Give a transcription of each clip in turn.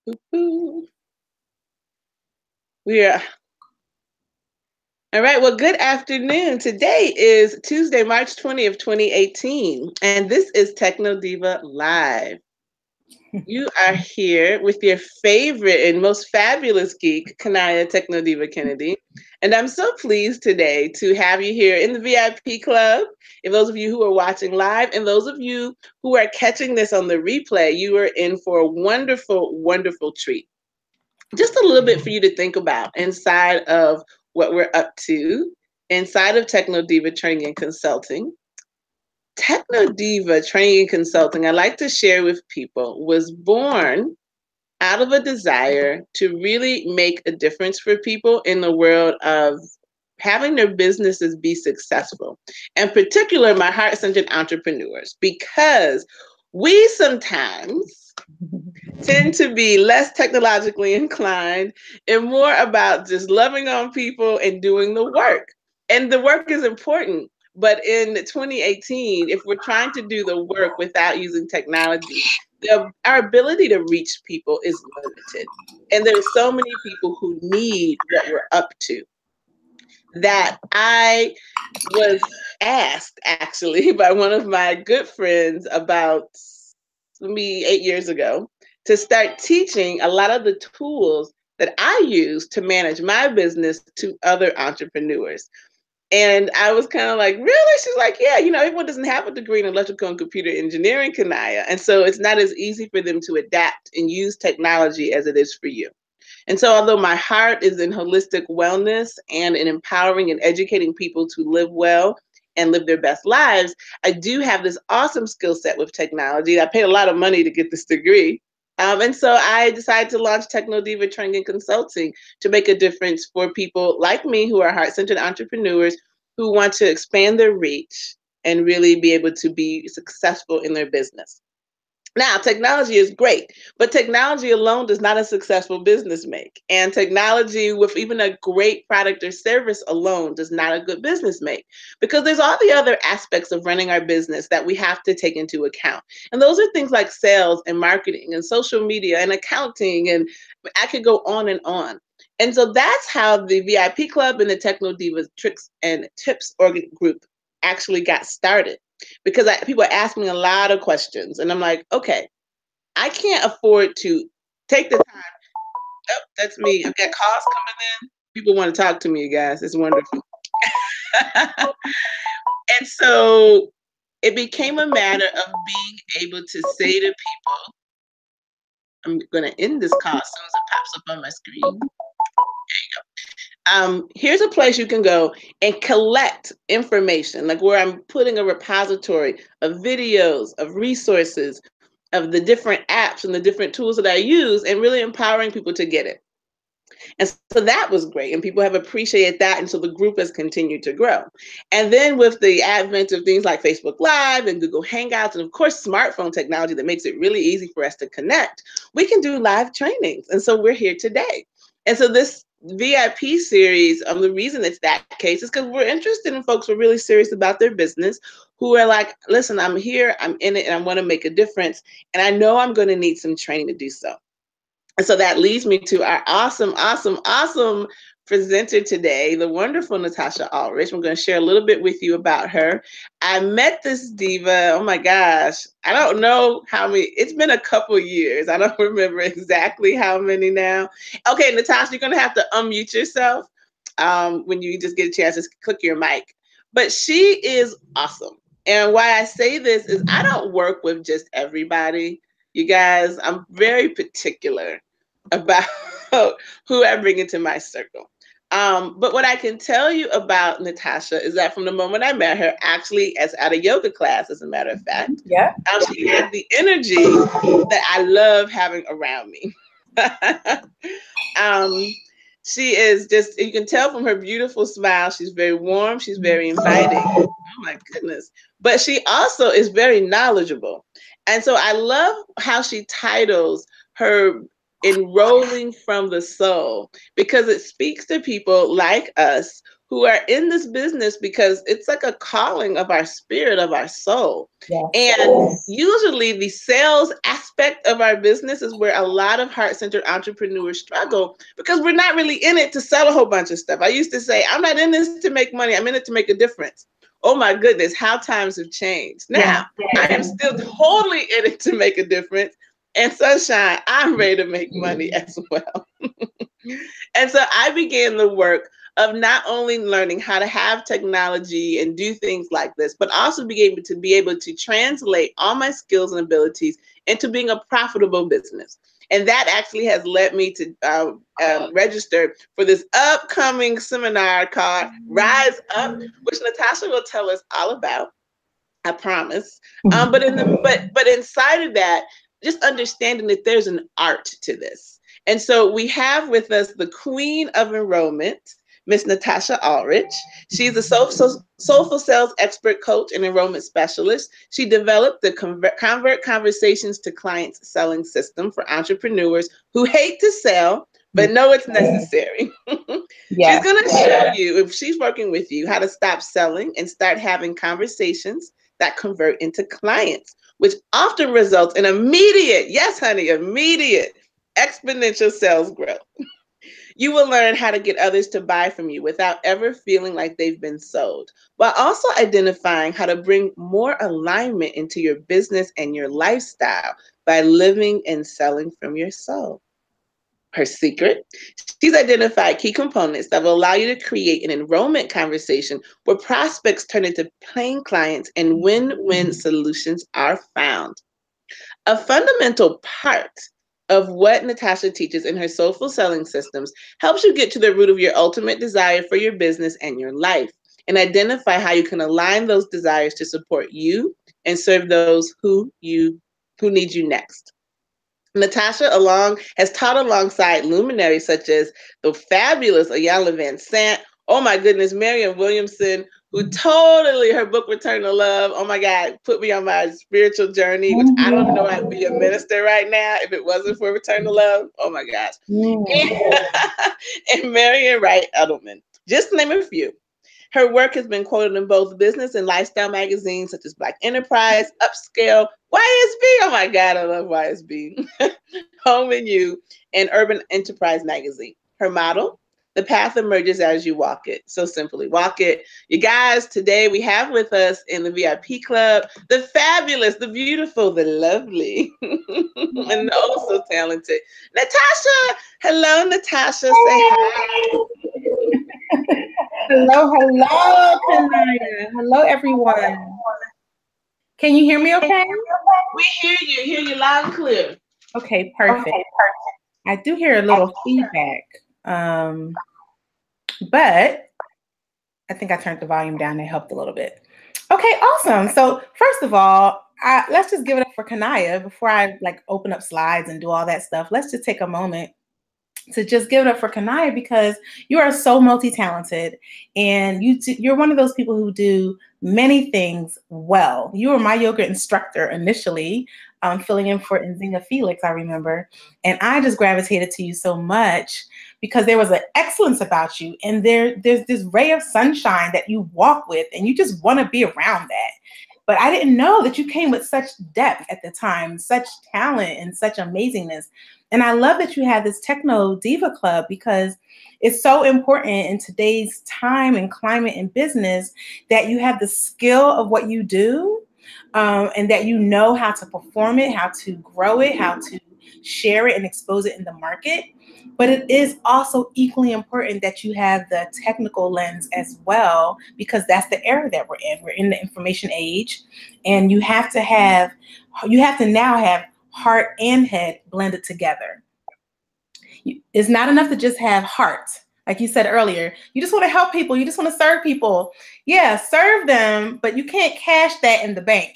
We are all right. Well, good afternoon. Today is Tuesday, March 20th, 2018, and this is TechnoDiva Live. You are here with your favorite and most fabulous geek, Kania TechnoDiva Kennedy. And I'm so pleased today to have you here in the VIP Club. And those of you who are watching live, and those of you who are catching this on the replay, you are in for a wonderful, wonderful treat. Just a little bit for you to think about inside of what we're up to, inside of TechnoDiva Training and Consulting. TechnoDiva Training and Consulting, I like to share with people, was born out of a desire to really make a difference for people in the world of having their businesses be successful. In particular, my heart-centered entrepreneurs, because we sometimes tend to be less technologically inclined and more about just loving on people and doing the work. And the work is important. But in 2018, if we're trying to do the work without using technology, our ability to reach people is limited. And there's so many people who need what we're up to that I was asked actually by one of my good friends about me 8 years ago to start teaching a lot of the tools that I use to manage my business to other entrepreneurs. And I was kind of like, really? She's like, yeah, everyone doesn't have a degree in electrical and computer engineering, Kania. And so it's not as easy for them to adapt and use technology as it is for you. And so although my heart is in holistic wellness and in empowering and educating people to live well and live their best lives, I do have this awesome skill set with technology. I paid a lot of money to get this degree. And so I decided to launch TechnoDiva Training and Consulting to make a difference for people like me who are heart-centered entrepreneurs who want to expand their reach and really be able to be successful in their business. Now, technology is great, but technology alone does not a successful business make. And technology with even a great product or service alone does not a good business make, because there's all the other aspects of running our business that we have to take into account. And those are things like sales and marketing and social media and accounting, and I could go on and on. And so that's how the VIP Club and the TechnoDiva Tricks and Tips group actually got started, because people ask me a lot of questions and I'm like, okay, I can't afford to take the time. Oh, that's me. I've got calls coming in. People want to talk to me, you guys. It's wonderful. And so it became a matter of being able to say to people, I'm going to end this call as soon as it pops up on my screen. Here's a place you can go and collect information, like where I'm putting a repository of videos, of resources, of the different apps and the different tools that I use, and really empowering people to get it. And so that was great. And people have appreciated that. And so the group has continued to grow. And then with the advent of things like Facebook Live and Google Hangouts, and of course, smartphone technology that makes it really easy for us to connect, we can do live trainings. And so we're here today. And so this VIP series, the reason it's that case is because we're interested in folks who are really serious about their business, who are like, listen, I'm here, I'm in it, and I want to make a difference. And I know I'm going to need some training to do so. And so that leads me to our awesome, awesome, awesome presenter today, the wonderful Natasha Allrich. I'm going to share a little bit with you about her. I met this diva, oh my gosh, I don't know how many, it's been a couple years. I don't remember exactly how many now. Okay, Natasha, you're going to have to unmute yourself when you just get a chance to click your mic. But she is awesome. And why I say this is I don't work with just everybody. You guys, I'm very particular about who I bring into my circle. But what I can tell you about Natasha is that from the moment I met her, actually as at a yoga class, as a matter of fact, she had the energy that I love having around me. She is just, you can tell from her beautiful smile, she's very warm, she's very inviting. Oh my goodness. But she also is very knowledgeable. And so I love how she titles her Enrolling from the Soul, because it speaks to people like us who are in this business because it's like a calling of our spirit, of our soul. Yes. And usually the sales aspect of our business is where a lot of heart-centered entrepreneurs struggle because we're not really in it to sell a whole bunch of stuff. I used to say, I'm not in this to make money. I'm in it to make a difference. Oh my goodness, how times have changed. Now, I am still totally in it to make a difference. And sunshine, I'm ready to make money as well. And so I began the work of not only learning how to have technology and do things like this, but also be able to translate all my skills and abilities into being a profitable business. And that actually has led me to register for this upcoming seminar called Rise Up, which Natasha will tell us all about. I promise. But inside of that, just understanding that there's an art to this. And so we have with us the queen of enrollment, Miss Natasha Allrich. She's a soulful sales expert, coach, and enrollment specialist. She developed the Convert Conversations to Clients selling system for entrepreneurs who hate to sell, but know it's necessary. She's going to show you, if she's working with you, how to stop selling and start having conversations that convert into clients, which often results in immediate, yes, honey, immediate exponential sales growth. You will learn how to get others to buy from you without ever feeling like they've been sold, while also identifying how to bring more alignment into your business and your lifestyle by living and selling from your soul. Her secret? She's identified key components that will allow you to create an enrollment conversation where prospects turn into paying clients and win-win solutions are found. A fundamental part of what Natasha teaches in her Soulful Selling Systems helps you get to the root of your ultimate desire for your business and your life, and identify how you can align those desires to support you and serve those who need you next. Natasha has taught alongside luminaries such as the fabulous Ayala Van Sant, oh my goodness, Marianne Williamson, who totally, her book Return to Love, oh my God, put me on my spiritual journey, which I don't know I'd be a minister right now if it wasn't for Return to Love. Oh my gosh. And Marianne Wright Edelman, just to name a few. Her work has been quoted in both business and lifestyle magazines such as Black Enterprise, Upscale, YSB, oh my God, I love YSB, Home and You, and Urban Enterprise Magazine. Her motto, the path emerges as you walk it. So simply, walk it. You guys, today we have with us in the VIP Club, the fabulous, the beautiful, the lovely, and also talented, Natasha. Hello, Natasha. Say hi. Hello, Kania. Hello, everyone. Can you hear me okay? We hear you loud and clear. Okay, perfect. I do hear a little feedback, but I think I turned the volume down. It helped a little bit. Okay, awesome. So first of all, let's just give it up for Kania before I open up slides and do all that stuff. Let's just take a moment to just give it up for Kania, because you are so multi-talented, and you're one of those people who do many things well. You were my yoga instructor initially, filling in for Nzinga Felix, I remember, and I just gravitated to you so much because there was an excellence about you, and there's this ray of sunshine that you walk with, and you just want to be around that. But I didn't know that you came with such depth at the time, such talent and such amazingness. And I love that you have this TechnoDiva Club, because it's so important in today's time and climate and business that you have the skill of what you do, and that you know how to perform it, how to grow it, how to share it and expose it in the market. But it is also equally important that you have the technical lens as well, because that's the era that we're in. We're in the information age, and you have to now have heart and head blended together. It's not enough to just have heart. Like you said earlier, you just want to help people. You just want to serve people. Yeah, serve them, but you can't cash that in the bank.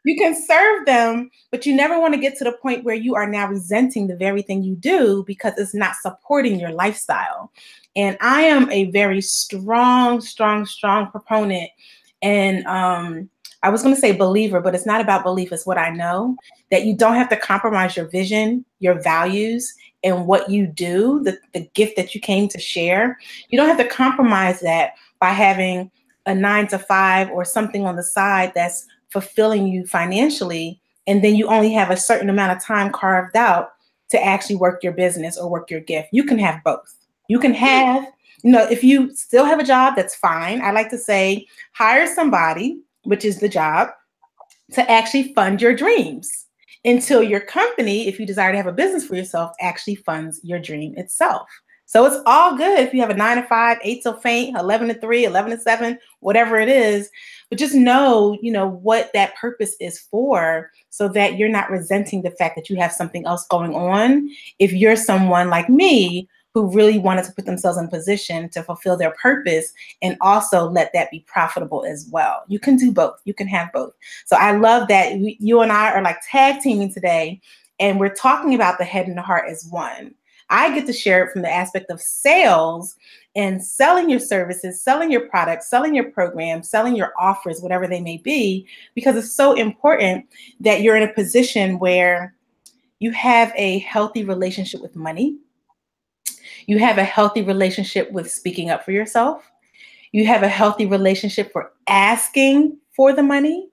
You can serve them, but you never want to get to the point where you are now resenting the very thing you do because it's not supporting your lifestyle. And I am a very strong proponent and I was going to say believer, but it's not about belief. It's what I know, that you don't have to compromise your vision, your values, and what you do, the gift that you came to share. You don't have to compromise that by having a 9 to 5 or something on the side that's fulfilling you financially. And then you only have a certain amount of time carved out to actually work your business or work your gift. You can have both. You can have, if you still have a job, that's fine. I like to say, hire somebody, which is the job, to actually fund your dreams until your company, if you desire to have a business for yourself, actually funds your dream itself. So it's all good if you have a 9 to 5, 8 till faint, 11 to 3, 11 to 7, whatever it is. But just know, what that purpose is for, so that you're not resenting the fact that you have something else going on. If you're someone like me who really wanted to put themselves in position to fulfill their purpose and also let that be profitable as well. You can do both. You can have both. So I love that you and I are like tag teaming today, and we're talking about the head and the heart as one. I get to share it from the aspect of sales and selling your services, selling your products, selling your programs, selling your offers, whatever they may be, because it's so important that you're in a position where you have a healthy relationship with money. You have a healthy relationship with speaking up for yourself. You have a healthy relationship for asking for the money.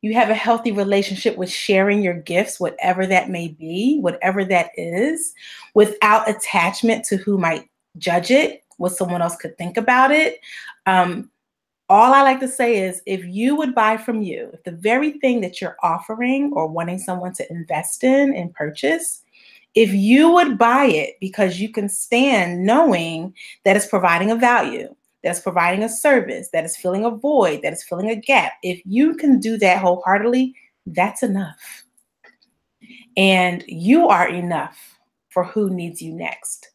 You have a healthy relationship with sharing your gifts, whatever that may be, whatever that is, without attachment to who might judge it, what someone else could think about it. All I like to say is, if you would buy from you, if the very thing that you're offering or wanting someone to invest in and purchase, if you would buy it because you can stand knowing that it's providing a value, that's providing a service, that is filling a void, that is filling a gap, if you can do that wholeheartedly, that's enough. And you are enough for who needs you next.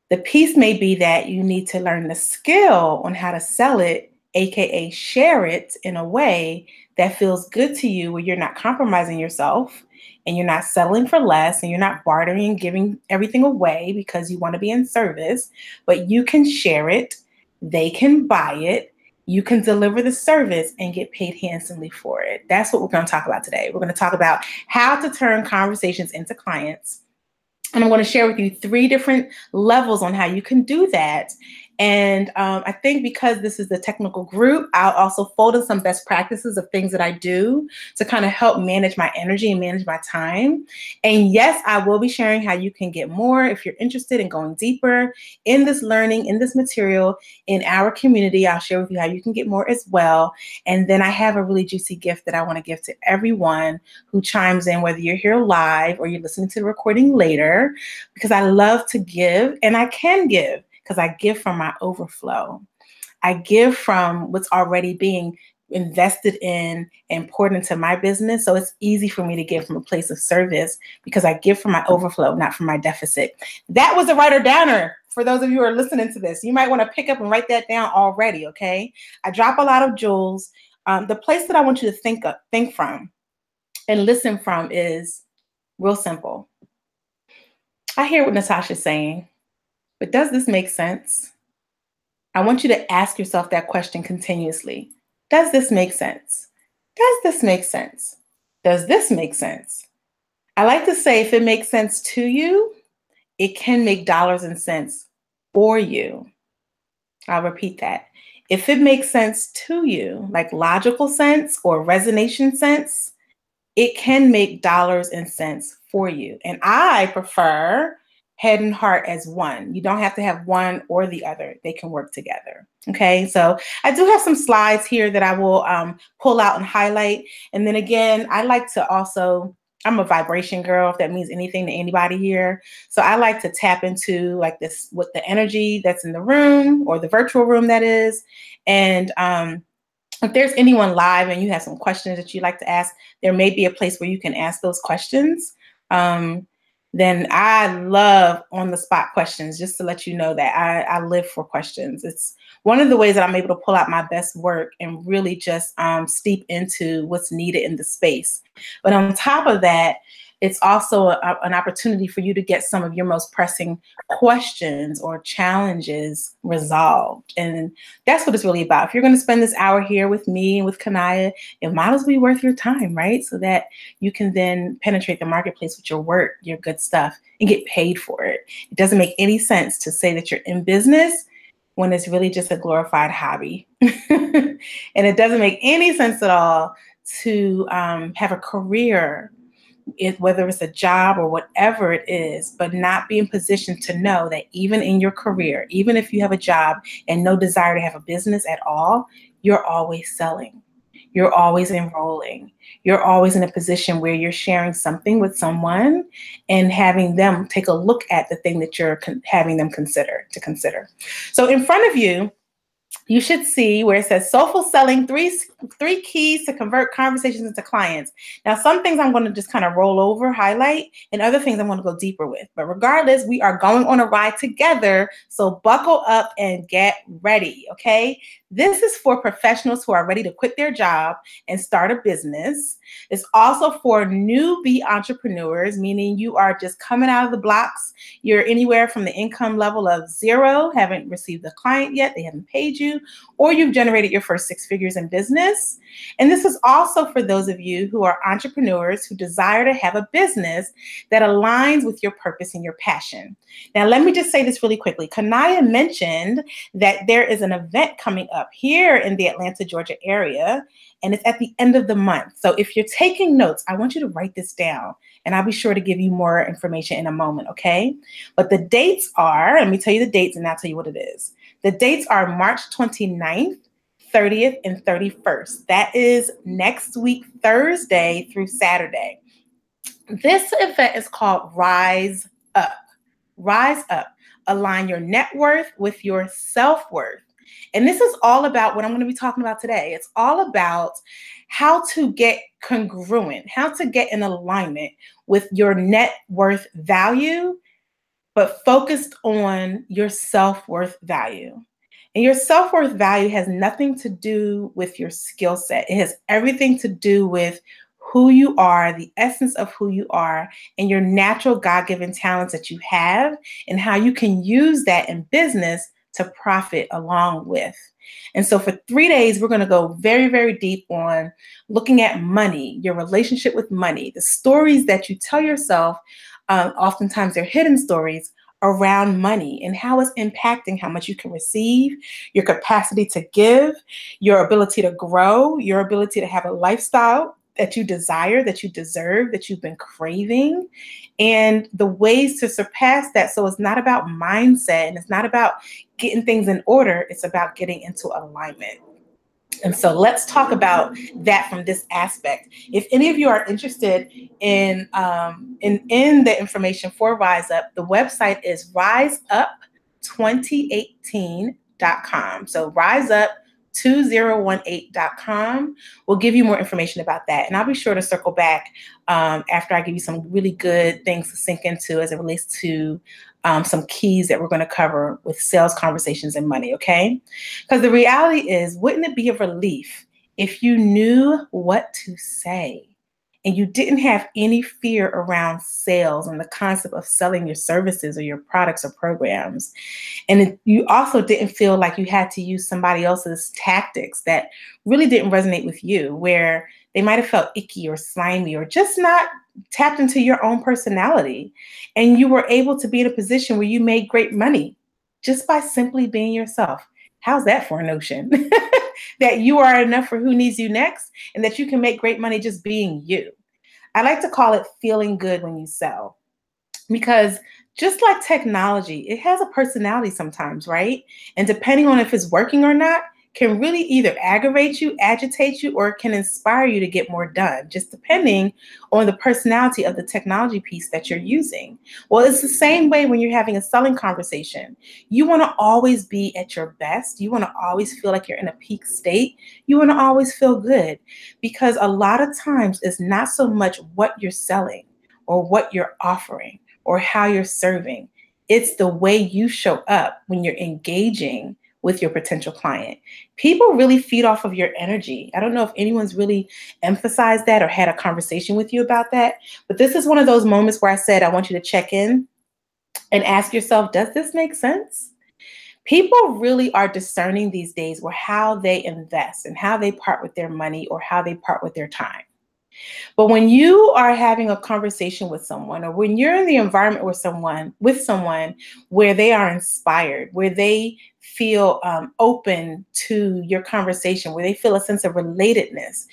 The piece may be that you need to learn the skill on how to sell it, aka share it in a way that feels good to you, where you're not compromising yourself and you're not settling for less and you're not bartering and giving everything away because you want to be in service, but you can share it, they can buy it, you can deliver the service and get paid handsomely for it. That's what we're going to talk about today. We're going to talk about how to turn conversations into clients. And I'm going to share with you 3 different levels on how you can do that. And I think because this is the technical group, I'll also fold in some best practices of things that I do to kind of help manage my energy and manage my time. And yes, I will be sharing how you can get more if you're interested in going deeper in this learning, in this material, in our community. I'll share with you how you can get more as well. And then I have a really juicy gift that I want to give to everyone who chimes in, whether you're here live or you're listening to the recording later, because I love to give, and I can give, because I give from my overflow. I give from what's already being invested in and poured into my business. So it's easy for me to give from a place of service because I give from my overflow, not from my deficit. That was a writer downer for those of you who are listening to this. You might want to pick up and write that down already, okay? I drop a lot of jewels. The place that I want you to think from and listen from is real simple. I hear what Natasha's saying, but does this make sense? I want you to ask yourself that question continuously. Does this make sense? Does this make sense? Does this make sense? I like to say, if it makes sense to you, it can make dollars and cents for you. I'll repeat that. If it makes sense to you, like logical sense or resonation sense, it can make dollars and cents for you. And I prefer head and heart as one. You don't have to have one or the other. They can work together. Okay, so I do have some slides here that I will pull out and highlight. And then again, I like to also, I'm a vibration girl, if that means anything to anybody here. So I like to tap into like this, with the energy that's in the room, or the virtual room that is. And if there's anyone live and you have some questions that you'd like to ask, there may be a place where you can ask those questions. Then I love on-the-spot questions, just to let you know that I live for questions. It's one of the ways that I'm able to pull out my best work and really just steep into what's needed in the space. But on top of that, It's also an opportunity for you to get some of your most pressing questions or challenges resolved. And that's what it's really about. If you're going to spend this hour here with me and with Kania, it might as well be worth your time, right? So that you can then penetrate the marketplace with your work, your good stuff, and get paid for it. It doesn't make any sense to say that you're in business when it's really just a glorified hobby. And it doesn't make any sense at all to have a career, whether it's a job or whatever it is, but not be in position to know that even in your career, even if you have a job and no desire to have a business at all, you're always selling. You're always enrolling. You're always in a position where you're sharing something with someone and having them take a look at the thing that you're having them consider. So in front of you, you should see where it says Soulful Selling, three keys to convert conversations into clients. Now, some things I'm going to just kind of roll over, highlight, and other things I'm going to go deeper with. But regardless, we are going on a ride together. So buckle up and get ready, okay? This is for professionals who are ready to quit their job and start a business. It's also for newbie entrepreneurs, meaning you are just coming out of the blocks. You're anywhere from the income level of 0, haven't received a client yet, they haven't paid you, or you've generated your first 6 figures in business. And this is also for those of you who are entrepreneurs who desire to have a business that aligns with your purpose and your passion. Now, let me just say this really quickly. Kania mentioned that there is an event coming up here in the Atlanta, Georgia area, and it's at the end of the month. So if you're taking notes, I want you to write this down, and I'll be sure to give you more information in a moment, okay? But the dates are, let me tell you the dates and I'll tell you what it is. The dates are March 29th, 30th, and 31st. That is next week, Thursday through Saturday. This event is called Rise Up. Rise Up. Align your net worth with your self-worth. And this is all about what I'm going to be talking about today. It's all about how to get congruent, how to get in alignment with your net worth value, but focused on your self-worth value. And your self-worth value has nothing to do with your skill set. It has everything to do with who you are, the essence of who you are, and your natural God-given talents that you have, and how you can use that in business to profit along with. And so for 3 days, we're going to go very, very deep on looking at money, your relationship with money, the stories that you tell yourself. Oftentimes they're hidden stories around money and how it's impacting how much you can receive, your capacity to give, your ability to grow, your ability to have a lifestyle that you desire, that you deserve, that you've been craving, and the ways to surpass that. So it's not about mindset and it's not about getting things in order. It's about getting into alignment. And so let's talk about that from this aspect. If any of you are interested in the information for Rise Up, the website is riseup2018.com. So riseup2018.com will give you more information about that. And I'll be sure to circle back after I give you some really good things to sink into as it relates to some keys that we're going to cover with sales conversations and money, okay? Because the reality is, wouldn't it be a relief if you knew what to say and you didn't have any fear around sales and the concept of selling your services or your products or programs? And you also didn't feel like you had to use somebody else's tactics that really didn't resonate with you, where they might have felt icky or slimy or just not tapped into your own personality. And you were able to be in a position where you made great money just by simply being yourself. How's that for a notion? That you are enough for who needs you next, and that you can make great money just being you. I like to call it feeling good when you sell, because just like technology, it has a personality sometimes, right? And depending on if it's working or not, can really either aggravate you, agitate you, or it can inspire you to get more done, just depending on the personality of the technology piece that you're using. Well, it's the same way when you're having a selling conversation. You want to always be at your best. You want to always feel like you're in a peak state. You want to always feel good, because a lot of times it's not so much what you're selling or what you're offering or how you're serving. It's the way you show up when you're engaging with your potential client. People really feed off of your energy. I don't know if anyone's really emphasized that or had a conversation with you about that, but this is one of those moments where I said, I want you to check in and ask yourself, does this make sense? People really are discerning these days where how they invest and how they part with their money or how they part with their time. But when you are having a conversation with someone, or when you're in the environment with someone where they are inspired, where they feel open to your conversation, where they feel a sense of relatedness,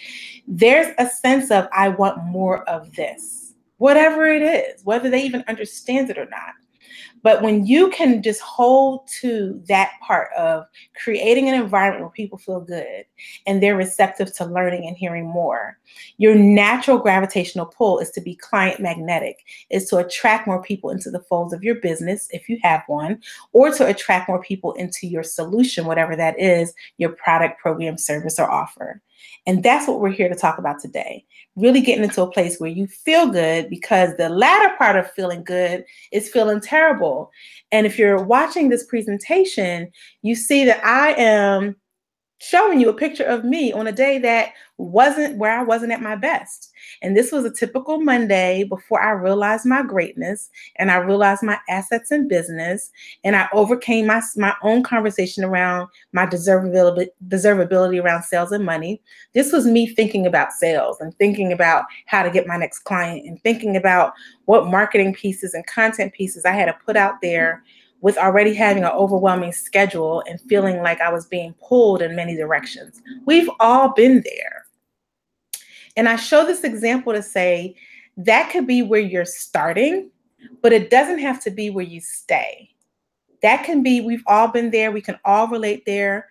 there's a sense of, I want more of this, whatever it is, whether they even understand it or not. But when you can just hold to that part of creating an environment where people feel good and they're receptive to learning and hearing more, your natural gravitational pull is to be client magnetic, is to attract more people into the folds of your business, if you have one, or to attract more people into your solution, whatever that is, your product, program, service, or offer. And that's what we're here to talk about today. Really getting into a place where you feel good, because the latter part of feeling good is feeling terrible. And if you're watching this presentation, you see that I am showing you a picture of me on a day that wasn't where I wasn't at my best. And this was a typical Monday before I realized my greatness and I realized my assets in business, and I overcame my own conversation around my deservability around sales and money. This was me thinking about sales and thinking about how to get my next client and thinking about what marketing pieces and content pieces I had to put out there, with already having an overwhelming schedule and feeling like I was being pulled in many directions. We've all been there. And I show this example to say that could be where you're starting, but it doesn't have to be where you stay. That can be, we've all been there. We can all relate there.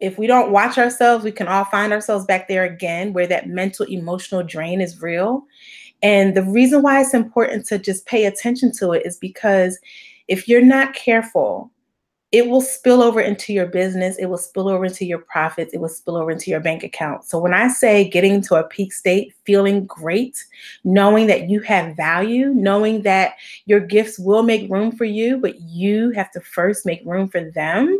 If we don't watch ourselves, we can all find ourselves back there again, where that mental, emotional drain is real. And the reason why it's important to just pay attention to it is because if you're not careful, it will spill over into your business. It will spill over into your profits. It will spill over into your bank account. So when I say getting to a peak state, feeling great, knowing that you have value, knowing that your gifts will make room for you, but you have to first make room for them.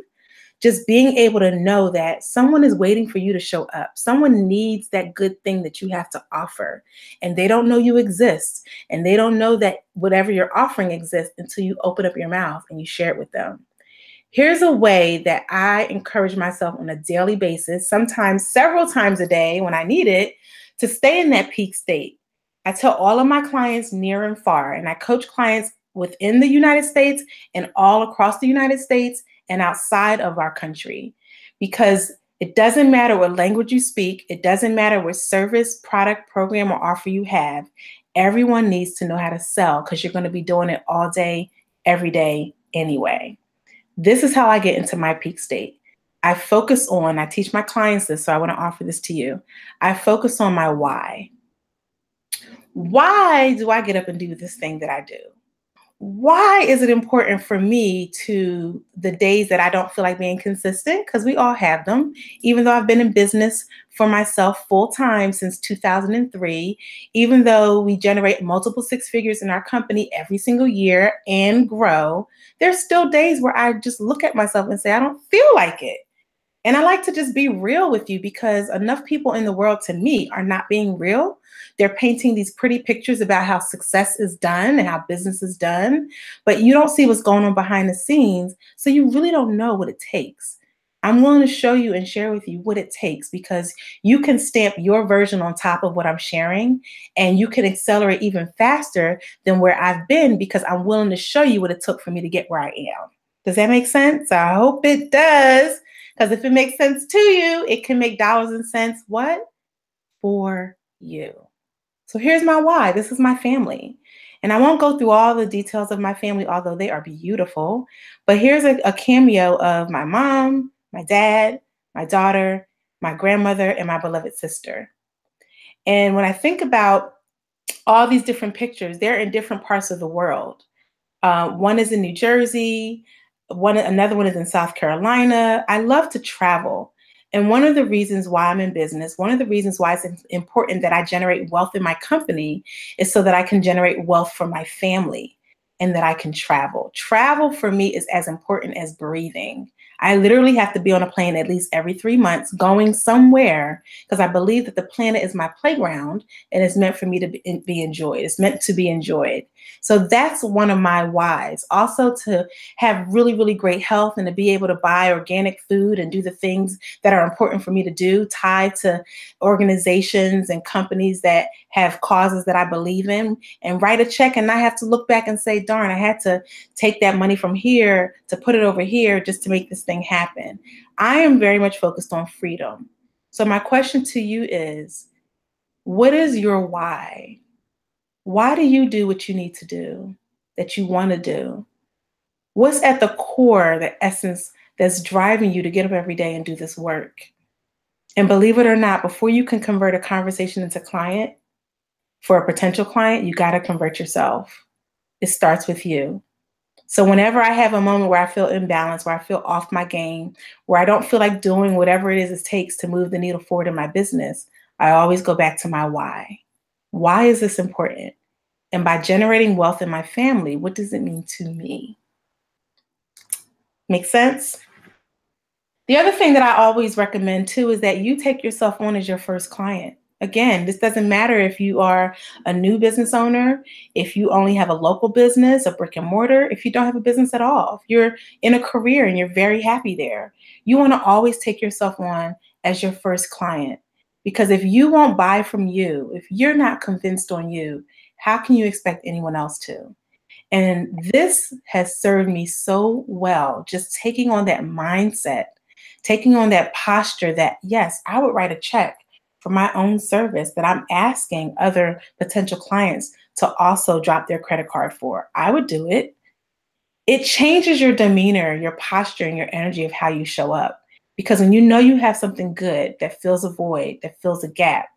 Just being able to know that someone is waiting for you to show up. Someone needs that good thing that you have to offer, and they don't know you exist, and they don't know that whatever you're offering exists until you open up your mouth and you share it with them. Here's a way that I encourage myself on a daily basis, sometimes several times a day when I need it, to stay in that peak state. I tell all of my clients near and far, and I coach clients within the United States and all across the United States and outside of our country, because it doesn't matter what language you speak. It doesn't matter what service, product, program, or offer you have. Everyone needs to know how to sell, because you're going to be doing it all day, every day anyway. This is how I get into my peak state. I teach my clients this, so I want to offer this to you. I focus on my why. Why do I get up and do this thing that I do? Why is it important for me to the days that I don't feel like being consistent? Because we all have them. Even though I've been in business for myself full time since 2003, even though we generate multiple six figures in our company every single year and grow, there's still days where I just look at myself and say, I don't feel like it. And I like to just be real with you, because enough people in the world, to me, are not being real. They're painting these pretty pictures about how success is done and how business is done, but you don't see what's going on behind the scenes, so you really don't know what it takes. I'm willing to show you and share with you what it takes, because you can stamp your version on top of what I'm sharing, and you can accelerate even faster than where I've been, because I'm willing to show you what it took for me to get where I am. Does that make sense? I hope it does. Because if it makes sense to you, it can make dollars and cents, what? For you. So here's my why. This is my family. And I won't go through all the details of my family, although they are beautiful. But here's a cameo of my mom, my dad, my daughter, my grandmother, and my beloved sister. And when I think about all these different pictures, they're in different parts of the world. One is in New Jersey. Another one is in South Carolina. I love to travel. And one of the reasons why I'm in business, one of the reasons why it's important that I generate wealth in my company, is so that I can generate wealth for my family and that I can travel. Travel for me is as important as breathing. I literally have to be on a plane at least every 3 months going somewhere because I believe that the planet is my playground and it's meant for me to be enjoyed. It's meant to be enjoyed. So that's one of my whys. Also to have really, really great health and to be able to buy organic food and do the things that are important for me to do, tied to organizations and companies that have causes that I believe in, and write a check and not have to look back and say, darn, I had to take that money from here to put it over here just to make this thing happen. I am very much focused on freedom. So my question to you is, what is your why? Why do you do what you need to do, that you want to do? What's at the core, the essence that's driving you to get up every day and do this work? And believe it or not, before you can convert a conversation into client, for a potential client, you got to convert yourself. It starts with you. So whenever I have a moment where I feel imbalanced, where I feel off my game, where I don't feel like doing whatever it is it takes to move the needle forward in my business, I always go back to my why. Why is this important? And by generating wealth in my family, what does it mean to me? Make sense? The other thing that I always recommend too is that you take yourself on as your first client. Again, this doesn't matter if you are a new business owner, if you only have a local business, a brick and mortar, if you don't have a business at all, if you're in a career and you're very happy there, you want to always take yourself on as your first client. Because if you won't buy from you, if you're not convinced on you, how can you expect anyone else to? And this has served me so well, just taking on that mindset, taking on that posture that, yes, I would write a check for my own service that I'm asking other potential clients to also drop their credit card for. I would do it. It changes your demeanor, your posture, and your energy of how you show up. Because when you know you have something good that fills a void, that fills a gap,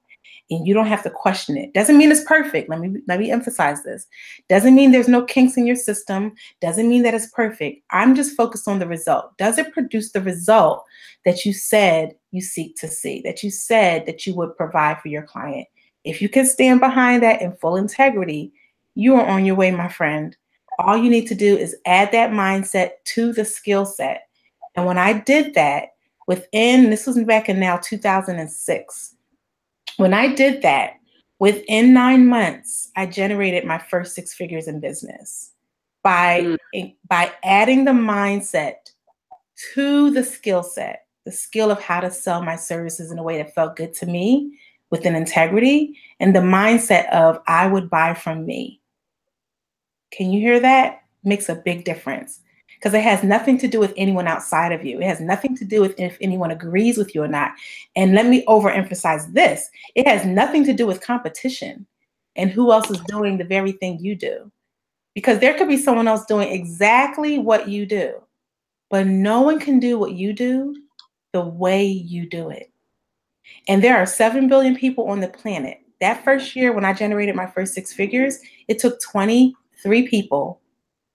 and you don't have to question it. Doesn't mean it's perfect. Let me emphasize this. Doesn't mean there's no kinks in your system. Doesn't mean that it's perfect. I'm just focused on the result. Does it produce the result that you said you seek to see, that you said that you would provide for your client? If you can stand behind that in full integrity, you are on your way, my friend. All you need to do is add that mindset to the skill set. And when I did that, this was back in now 2006, when I did that, within 9 months, I generated my first 6 figures in business by adding the mindset to the skill set, the skill of how to sell my services in a way that felt good to me with an integrity, and the mindset of I would buy from me. Can you hear that? Makes a big difference. Because it has nothing to do with anyone outside of you. It has nothing to do with if anyone agrees with you or not. And let me overemphasize this. It has nothing to do with competition and who else is doing the very thing you do. Because there could be someone else doing exactly what you do, but no one can do what you do the way you do it. And there are 7 billion people on the planet. That first year when I generated my first 6 figures, it took 23 people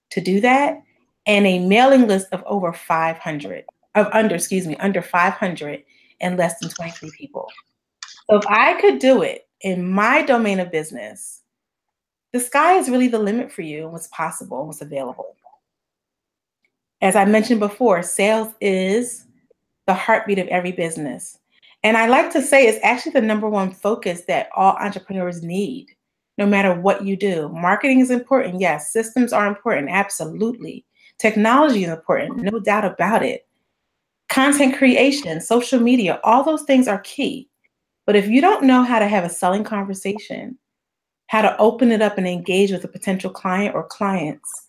to do that, and a mailing list of over 500, under 500 and less than 23 people. So if I could do it in my domain of business, the sky is really the limit for you and what's possible and what's available. As I mentioned before, sales is the heartbeat of every business. And I like to say it's actually the number one focus that all entrepreneurs need. No matter what you do. Marketing is important. Yes. Systems are important. Absolutely. Technology is important. No doubt about it. Content creation, social media, all those things are key. But if you don't know how to have a selling conversation, how to open it up and engage with a potential client or clients,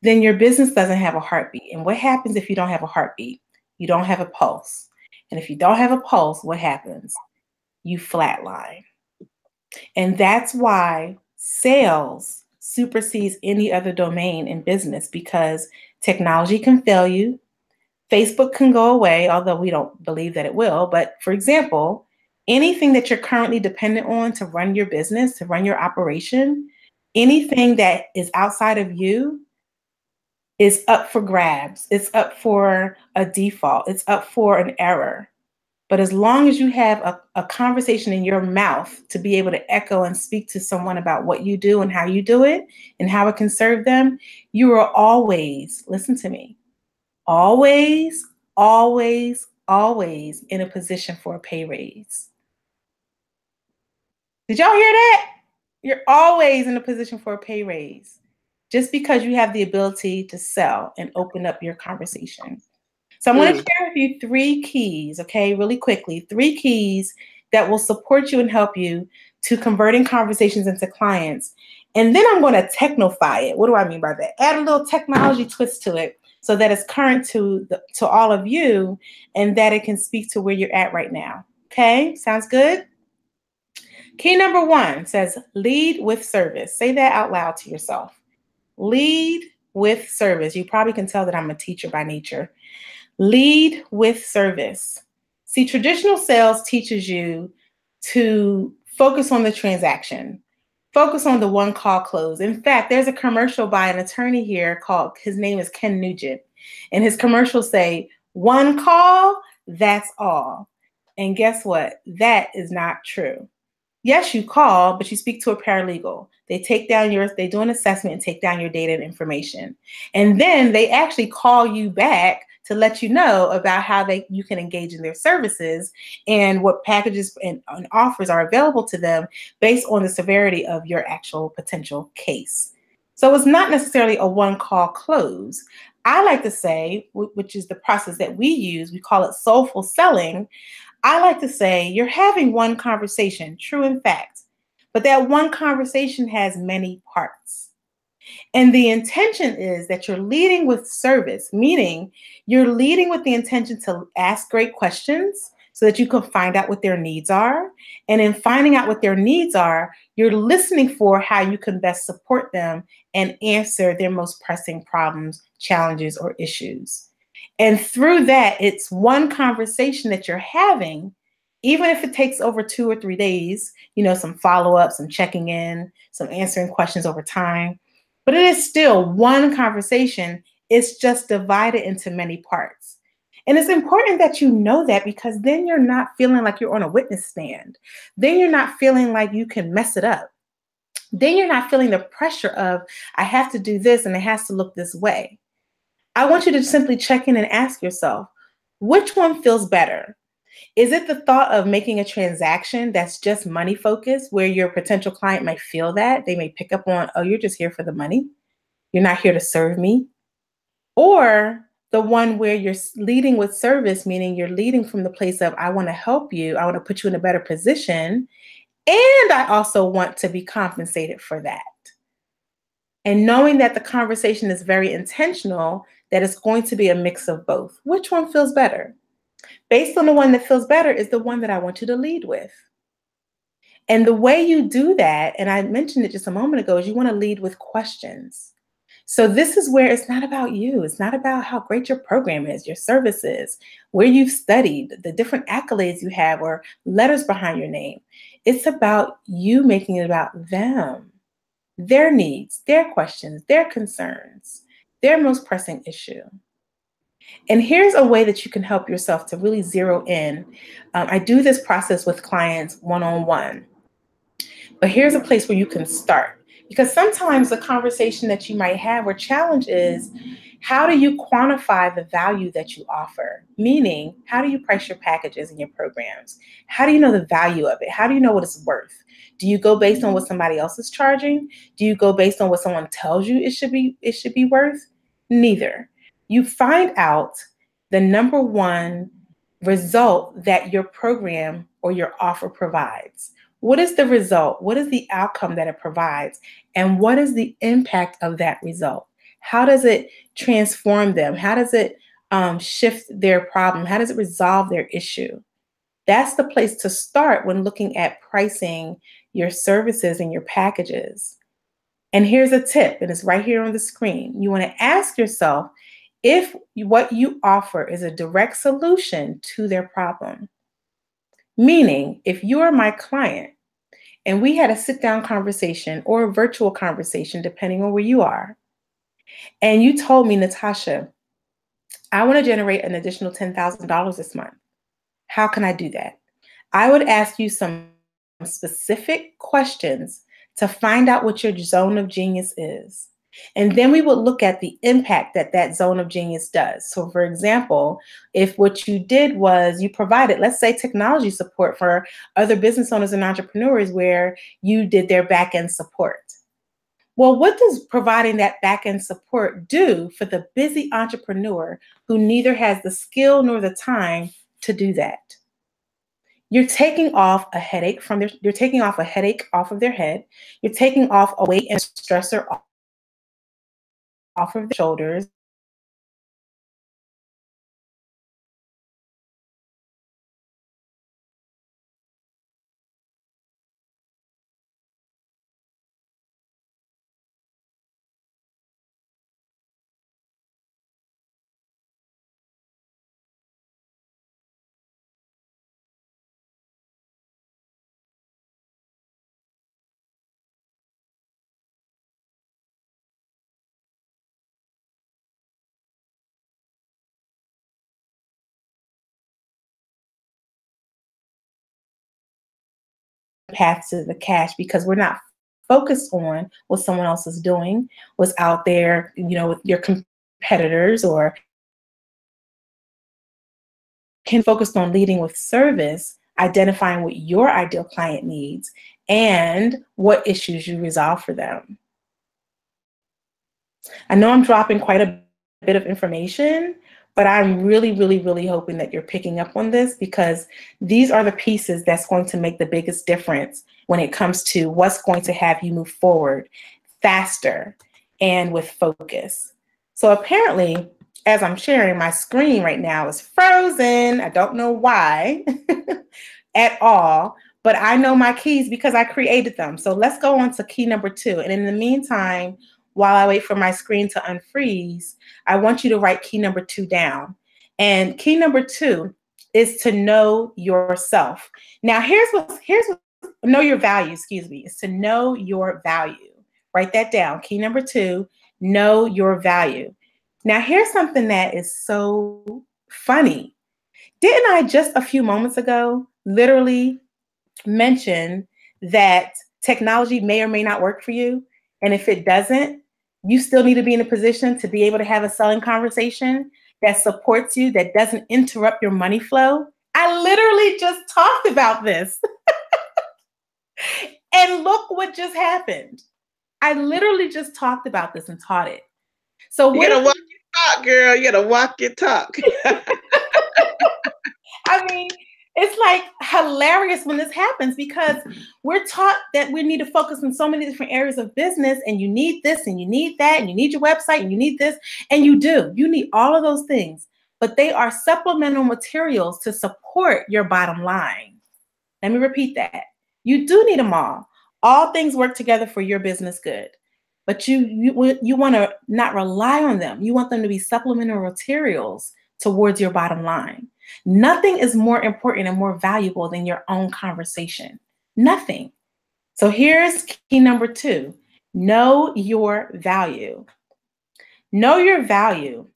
then your business doesn't have a heartbeat. And what happens if you don't have a heartbeat? You don't have a pulse. And if you don't have a pulse, what happens? You flatline. And that's why sales supersedes any other domain in business, because technology can fail you. Facebook can go away, although we don't believe that it will. But for example, anything that you're currently dependent on to run your business, to run your operation, anything that is outside of you is up for grabs. It's up for a default. It's up for an error. But as long as you have a conversation in your mouth to be able to echo and speak to someone about what you do and how you do it and how it can serve them, you are always, listen to me, always always, always in a position for a pay raise. Did y'all hear that? You're always in a position for a pay raise just because you have the ability to sell and open up your conversation. So I'm going to share with you 3 keys, okay, really quickly, 3 keys that will support you and help you to converting conversations into clients. And then I'm going to technofy it. What do I mean by that? Add a little technology twist to it so that it's current to all of you and that it can speak to where you're at right now. Okay, sounds good? Key number 1 says lead with service. Say that out loud to yourself. Lead with service. You probably can tell that I'm a teacher by nature. Lead with service. See, traditional sales teaches you to focus on the transaction, focus on the one call close. In fact, there's a commercial by an attorney here called, his name is Ken Nugent, and his commercials say, one call, that's all. And guess what? That is not true. Yes, you call, but you speak to a paralegal. They take down they do an assessment and take down your data and information. And then they actually call you back to let you know about how you can engage in their services and what packages and offers are available to them based on the severity of your actual potential case. So it's not necessarily a one-call close. I like to say, which is the process that we use, we call it soulful selling. I like to say you're having one conversation, true in fact, but that one conversation has many parts. And the intention is that you're leading with service, meaning you're leading with the intention to ask great questions so that you can find out what their needs are. And in finding out what their needs are, you're listening for how you can best support them and answer their most pressing problems, challenges, or issues. And through that, it's one conversation that you're having, even if it takes over 2 or 3 days, some follow-up, some checking in, some answering questions over time. But it is still one conversation. It's just divided into many parts. And it's important that you know that, because then you're not feeling like you're on a witness stand. Then you're not feeling like you can mess it up. Then you're not feeling the pressure of, I have to do this and it has to look this way. I want you to simply check in and ask yourself, which one feels better? Is it the thought of making a transaction that's just money focused, where your potential client might feel that? They may pick up on, oh, you're just here for the money. You're not here to serve me. Or the one where you're leading with service, meaning you're leading from the place of, I want to help you. I want to put you in a better position. And I also want to be compensated for that. And knowing that the conversation is very intentional, that it's going to be a mix of both. Which one feels better? Based on the one that feels better is the one that I want you to lead with. And the way you do that, and I mentioned it just a moment ago, is you want to lead with questions. So this is where it's not about you. It's not about how great your program is, your services, where you've studied, the different accolades you have, or letters behind your name. It's about you making it about them, their needs, their questions, their concerns, their most pressing issue. And here's a way that you can help yourself to really zero in. I do this process with clients one-on-one, but here's a place where you can start. Because sometimes the conversation that you might have or challenge is, how do you quantify the value that you offer? Meaning, how do you price your packages and your programs? How do you know the value of it? How do you know what it's worth? Do you go based on what somebody else is charging? Do you go based on what someone tells you it should be worth? Neither. You find out the number one result that your program or your offer provides. What is the result? What is the outcome that it provides? And what is the impact of that result? How does it transform them? How does it shift their problem? How does it resolve their issue? That's the place to start when looking at pricing your services and your packages. And here's a tip, and it's right here on the screen. You want to ask yourself if what you offer is a direct solution to their problem. Meaning, if you are my client and we had a sit-down conversation or a virtual conversation, depending on where you are, and you told me, Natasha, I want to generate an additional $10,000 this month. How can I do that? I would ask you some specific questions to find out what your zone of genius is. And then we would look at the impact that that zone of genius does. So for example, if what you did was you provided, let's say, technology support for other business owners and entrepreneurs where you did their back-end support. Well, what does providing that back-end support do for the busy entrepreneur who neither has the skill nor the time to do that? You're taking off a headache you're taking off a headache off of their head. You're taking off a weight and stressor off of their shoulders. Path to the cash, because we're not focused on what someone else is doing, what's out there, with your competitors, or can focus on leading with service, identifying what your ideal client needs and what issues you resolve for them. I know I'm dropping quite a bit of information, but I'm really, really, really hoping that you're picking up on this, because these are the pieces that's going to make the biggest difference when it comes to what's going to have you move forward faster and with focus. So apparently, as I'm sharing, my screen right now is frozen. I don't know why at all, but I know my keys because I created them. So let's go on to key number 2. And in the meantime, while I wait for my screen to unfreeze, I want you to write key number 2 down. And key number 2 is to know yourself. Now, here's what know your value, is to know your value. Write that down. Key number 2, know your value. Now, here's something that is so funny. Didn't I just a few moments ago literally mention that technology may or may not work for you? And if it doesn't, you still need to be in a position to be able to have a selling conversation that supports you, that doesn't interrupt your money flow. I literally just talked about this. And look what just happened. I literally just talked about this and taught it. So you gotta walk your talk, girl. You gotta walk your talk. I mean, it's like hilarious when this happens, because we're taught that we need to focus on so many different areas of business, and you need this and you need that and you need your website and you need this, and you do. You need all of those things, but they are supplemental materials to support your bottom line. Let me repeat that. You do need them all. All things work together for your business good, but you want to not rely on them. You want them to be supplemental materials towards your bottom line. Nothing is more important and more valuable than your own conversation. Nothing. So here's key number 2. Know your value. Know your value.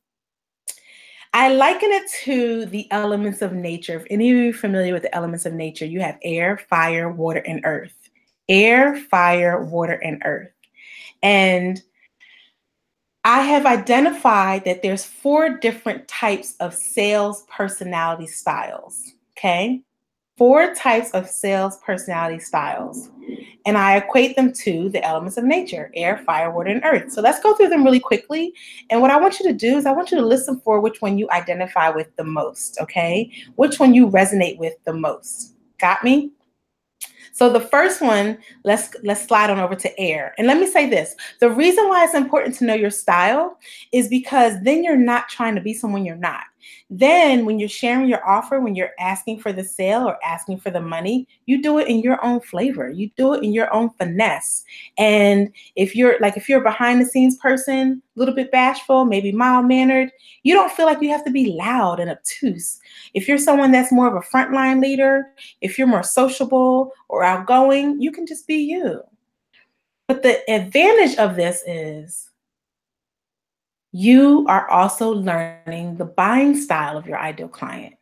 I liken it to the elements of nature. If any of you are familiar with the elements of nature, you have air, fire, water, and earth. Air, fire, water, and earth. And I have identified that there's 4 different types of sales personality styles, okay? 4 types of sales personality styles. And I equate them to the elements of nature: air, fire, water, and earth. So let's go through them really quickly. And what I want you to do is I want you to listen for which one you identify with the most, okay? Which one you resonate with the most. Got me? So the first one, let's slide on over to air. And let me say this. The reason why it's important to know your style is because then you're not trying to be someone you're not. Then when you're sharing your offer, when you're asking for the sale or asking for the money, you do it in your own flavor. You do it in your own finesse. And if you're a behind the scenes person, a little bit bashful, maybe mild mannered, you don't feel like you have to be loud and obtuse. If you're someone that's more of a frontline leader, if you're more sociable or outgoing, you can just be you. But the advantage of this is you are also learning the buying style of your ideal client.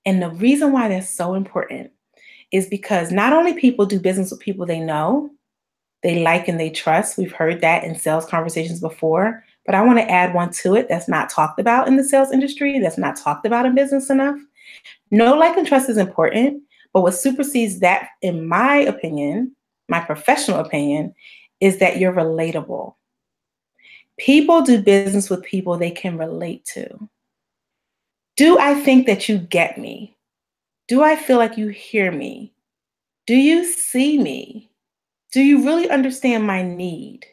And the reason why that's so important is because not only people do business with people they know, They like and they trust. We've heard that in sales conversations before, but I want to add one to it that's not talked about in the sales industry, that's not talked about in business enough. Know, like, and trust is important, but what supersedes that, in my opinion, my professional opinion, is that you're relatable. People do business with people they can relate to. Do I think that you get me? Do I feel like you hear me? Do you see me? Do you really understand my need?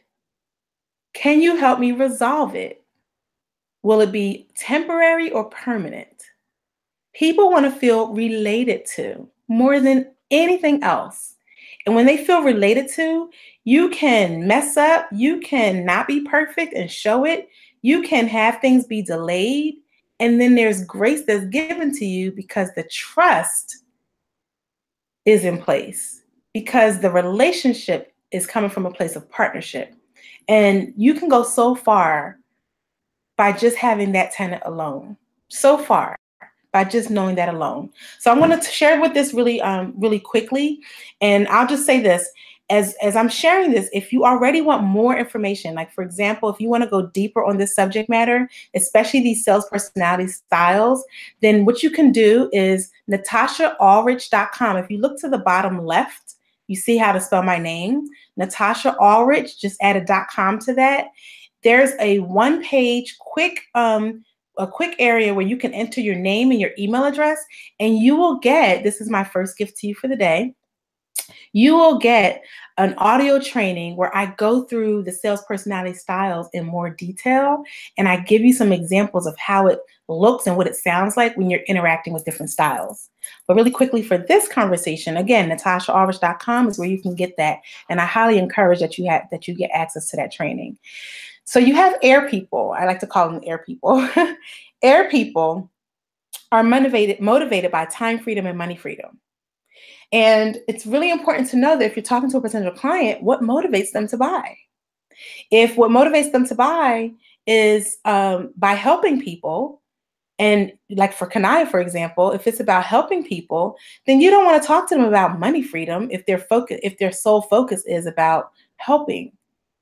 Can you help me resolve it? Will it be temporary or permanent? People want to feel related to more than anything else. And when they feel related to, you can mess up, you can not be perfect and show it. You can have things be delayed. And then there's grace that's given to you because the trust is in place, because the relationship is coming from a place of partnership. And you can go so far by just having that tenet alone. So far by just knowing that alone. So I'm going to share with this really quickly. And I'll just say this, as I'm sharing this, if you already want more information, like for example, if you want to go deeper on this subject matter, especially these sales personality styles, then what you can do is NatashaAllrich.com. If you look to the bottom left, you see how to spell my name, Natasha Allrich, just add a .com to that. There's a one-page quick area where you can enter your name and your email address, and you will get, this is my first gift to you for the day, you will get an audio training where I go through the sales personality styles in more detail, and I give you some examples of how it looks and what it sounds like when you're interacting with different styles. But really quickly for this conversation, again, NatashaAllrich.com is where you can get that, and I highly encourage that you get access to that training. So you have air people. I like to call them air people. Air people are motivated by time freedom and money freedom. And it's really important to know that if you're talking to a potential client, what motivates them to buy? If what motivates them to buy is by helping people, and like for Kania, for example, if it's about helping people, then you don't want to talk to them about money freedom if their sole focus is about helping.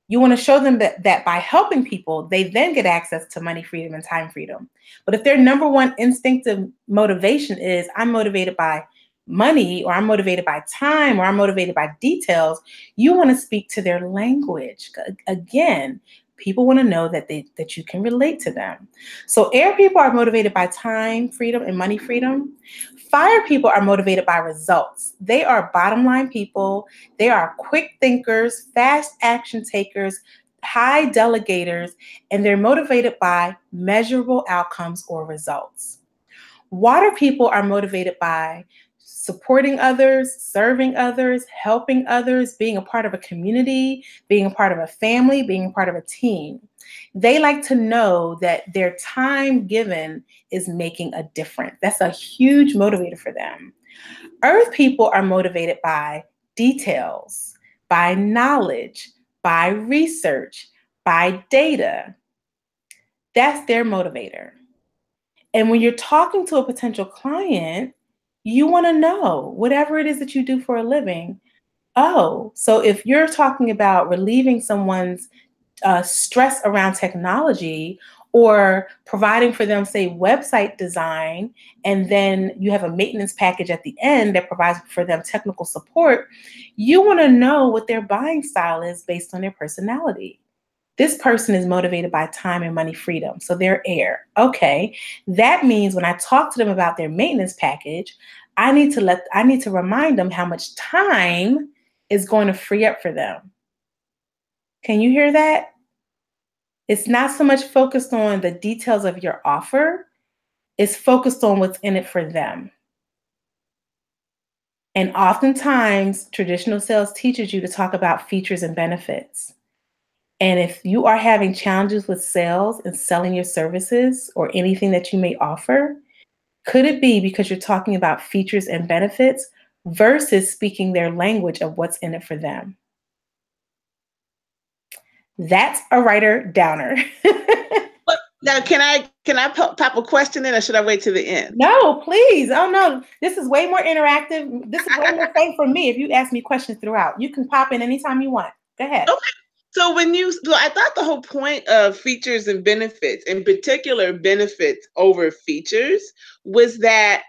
You want to show them that by helping people, they then get access to money freedom and time freedom. But if their number one instinctive motivation is, I'm motivated by money, or I'm motivated by time, or I'm motivated by details, you want to speak to their language. Again, people want to know that you can relate to them. So air people are motivated by time freedom and money freedom. Fire people are motivated by results. They are bottom line people. They are quick thinkers, fast action takers, high delegators, and they're motivated by measurable outcomes or results. Water people are motivated by supporting others, serving others, helping others, being a part of a community, being a part of a family, being a part of a team. They like to know that their time given is making a difference. That's a huge motivator for them. Earth people are motivated by details, by knowledge, by research, by data. That's their motivator. And when you're talking to a potential client, you want to know whatever it is that you do for a living. Oh, so if you're talking about relieving someone's stress around technology, or providing for them, say, website design, and then you have a maintenance package at the end that provides for them technical support, you want to know what their buying style is based on their personality. This person is motivated by time and money freedom, so they're air. Okay, that means when I talk to them about their maintenance package, I need to remind them how much time is going to free up for them. Can you hear that? It's not so much focused on the details of your offer, it's focused on what's in it for them. And oftentimes, traditional sales teaches you to talk about features and benefits. And if you are having challenges with sales and selling your services or anything that you may offer, could it be because you're talking about features and benefits versus speaking their language of what's in it for them? That's a writer downer. Now, can I pop a question in, or should I wait to the end? No, please. Oh, no. This is way more interactive. This is way more fun for me if you ask me questions throughout. You can pop in anytime you want. Go ahead. Okay. So I thought the whole point of features and benefits, in particular benefits over features, was that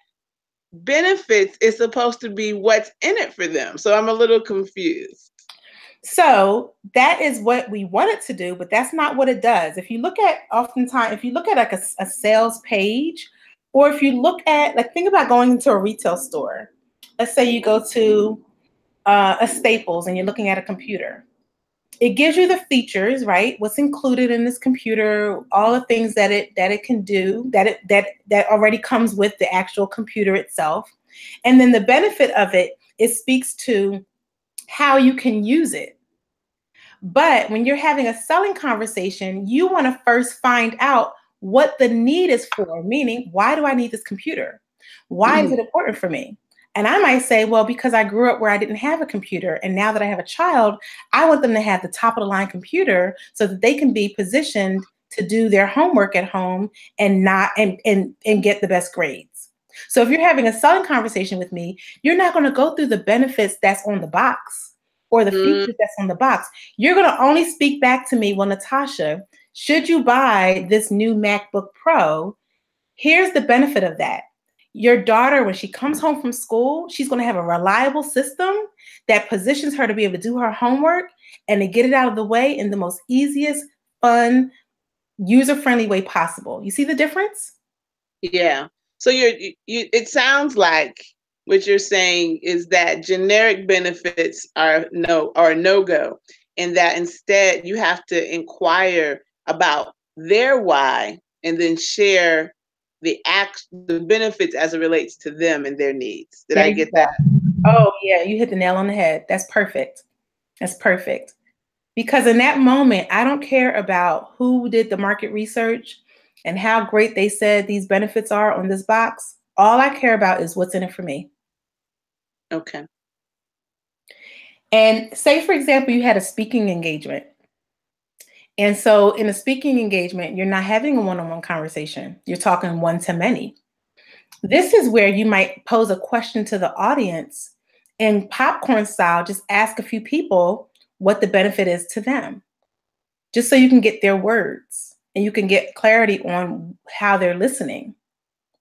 benefits is supposed to be what's in it for them. So I'm a little confused. So that is what we want it to do, but that's not what it does. If you look at like a sales page, or if you look at, like, think about going into a retail store. Let's say you go to a Staples and you're looking at a computer. It gives you the features, right? What's included in this computer, all the things that it can do, that already comes with the actual computer itself. And then the benefit of it speaks to how you can use it. But when you're having a selling conversation, you want to first find out what the need is for, meaning, why do I need this computer? Why is it important for me? And I might say, well, because I grew up where I didn't have a computer. And now that I have a child, I want them to have the top of the line computer so that they can be positioned to do their homework at home and get the best grades. So if you're having a selling conversation with me, you're not going to go through the benefits that's on the box or the features that's on the box. You're going to only speak back to me, well, Natasha, should you buy this new MacBook Pro? Here's the benefit of that. Your daughter, when she comes home from school, she's going to have a reliable system that positions her to be able to do her homework and to get it out of the way in the most easiest, fun, user-friendly way possible. You see the difference? Yeah. So it sounds like what you're saying is that generic benefits are no go, and that instead you have to inquire about their why and then share the benefits as it relates to them and their needs. Did I get that? Oh yeah, you hit the nail on the head. That's perfect. That's perfect. Because in that moment, I don't care about who did the market research and how great they said these benefits are on this box. All I care about is what's in it for me. Okay. And say, for example, you had a speaking engagement. And so in a speaking engagement, you're not having a one-on-one conversation. You're talking one-to-many. This is where you might pose a question to the audience and popcorn style, just ask a few people what the benefit is to them, just so you can get their words and you can get clarity on how they're listening.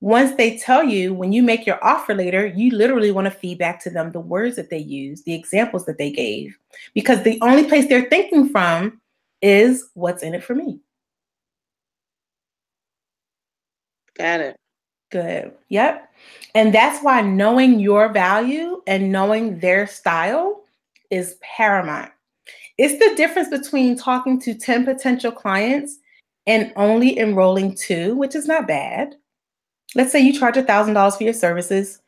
Once they tell you, when you make your offer later, you literally want to feed back to them the words that they use, the examples that they gave, because the only place they're thinking from is what's in it for me. Got it. Good. Yep. And that's why knowing your value and knowing their style is paramount. It's the difference between talking to 10 potential clients and only enrolling 2, which is not bad. Let's say you charge $1,000 for your services.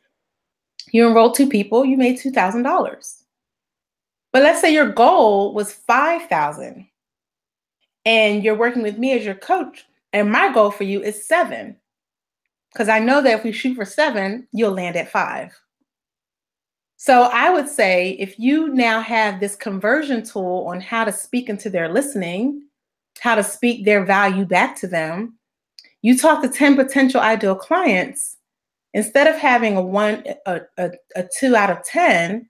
You enroll 2 people, you made $2,000. But let's say your goal was $5,000 and you're working with me as your coach, and my goal for you is 7. Because I know that if we shoot for 7, you'll land at 5. So I would say, if you now have this conversion tool on how to speak into their listening, how to speak their value back to them, you talk to 10 potential ideal clients, instead of having a 2 out of 10,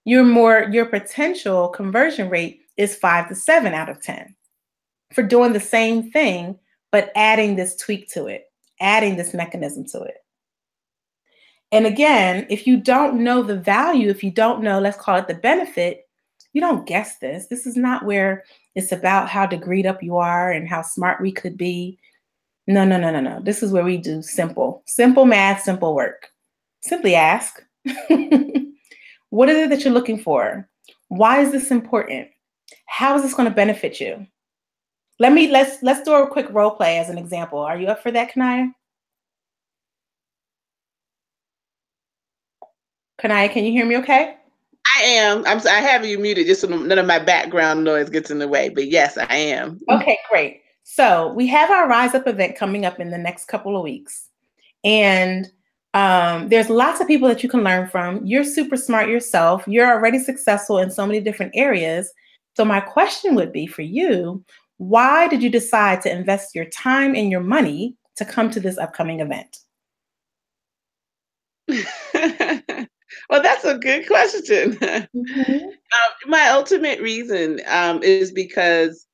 your potential conversion rate is 5 to 7 out of 10 for doing the same thing, but adding this tweak to it, adding this mechanism to it. And again, if you don't know the value, if you don't know, let's call it the benefit, you don't guess this. This is not where it's about how degreed up you are and how smart we could be. No. This is where we do simple math, simple work. Simply ask, what is it that you're looking for? Why is this important? How is this going to benefit you? Let's do a quick role play as an example. Are you up for that, Kania? Kania, can you hear me okay? I am. I have you muted just so none of my background noise gets in the way. But yes, I am. Okay, great. So we have our Rise Up event coming up in the next couple of weeks. And there's lots of people that you can learn from. You're super smart yourself. You're already successful in so many different areas. So my question would be for you, why did you decide to invest your time and your money to come to this upcoming event? Well, that's a good question. Mhm. My ultimate reason is because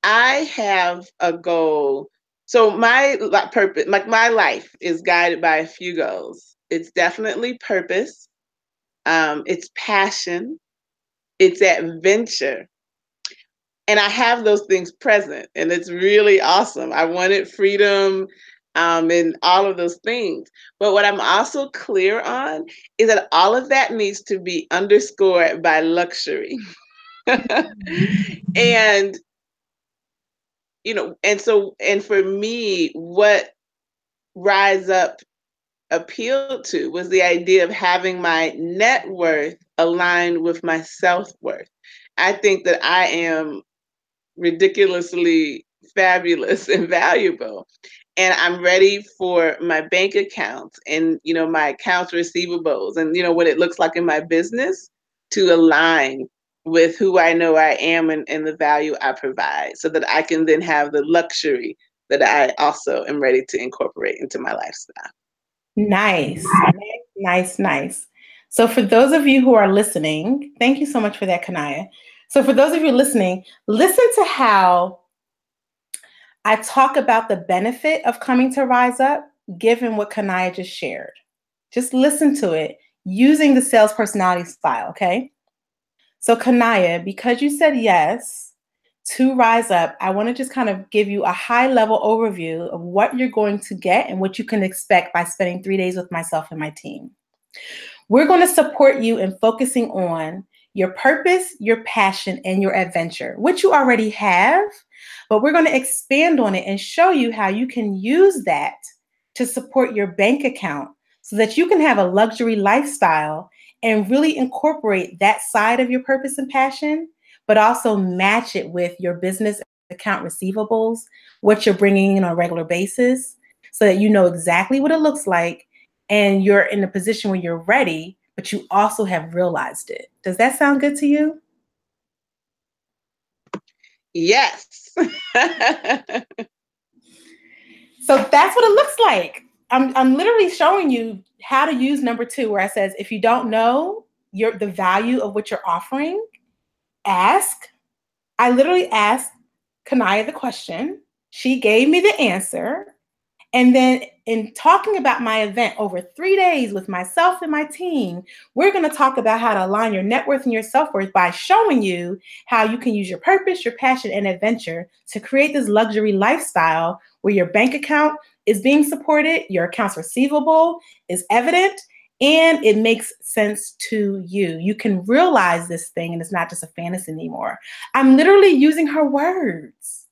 I have a goal. So my purpose, like my life, is guided by a few goals. It's definitely purpose. It's passion. It's adventure, and I have those things present, and it's really awesome. I wanted freedom, and all of those things. But what I'm also clear on is that all of that needs to be underscored by luxury. And and for me, what Rise Up appealed to was the idea of having my net worth aligned with my self worth. I think that I am ridiculously fabulous and valuable. And I'm ready for my bank accounts and my accounts receivables and what it looks like in my business to align with who I know I am and the value I provide, so that I can then have the luxury that I also am ready to incorporate into my lifestyle. Nice, nice, nice. So for those of you who are listening, thank you so much for that, Kania. So for those of you listening, listen to how I talk about the benefit of coming to Rise Up, given what Kania just shared. Just listen to it using the sales personality style, okay? So Kania, because you said yes to Rise Up, I want to just kind of give you a high level overview of what you're going to get and what you can expect by spending 3 days with myself and my team. We're going to support you in focusing on your purpose, your passion, and your adventure, which you already have, but we're going to expand on it and show you how you can use that to support your bank account so that you can have a luxury lifestyle and really incorporate that side of your purpose and passion, but also match it with your business account receivables, what you're bringing in on a regular basis, so that you know exactly what it looks like and you're in a position where you're ready, but you also have realized it. Does that sound good to you? Yes. So that's what it looks like. I'm literally showing you how to use number 2, where it says, if you don't know the value of what you're offering, ask. I literally asked Kania the question. She gave me the answer. And then in talking about my event over 3 days with myself and my team, we're going to talk about how to align your net worth and your self-worth by showing you how you can use your purpose, your passion, and adventure to create this luxury lifestyle where your bank account is being supported, your accounts receivable is evident, and it makes sense to you. You can realize this thing and it's not just a fantasy anymore. I'm literally using her words.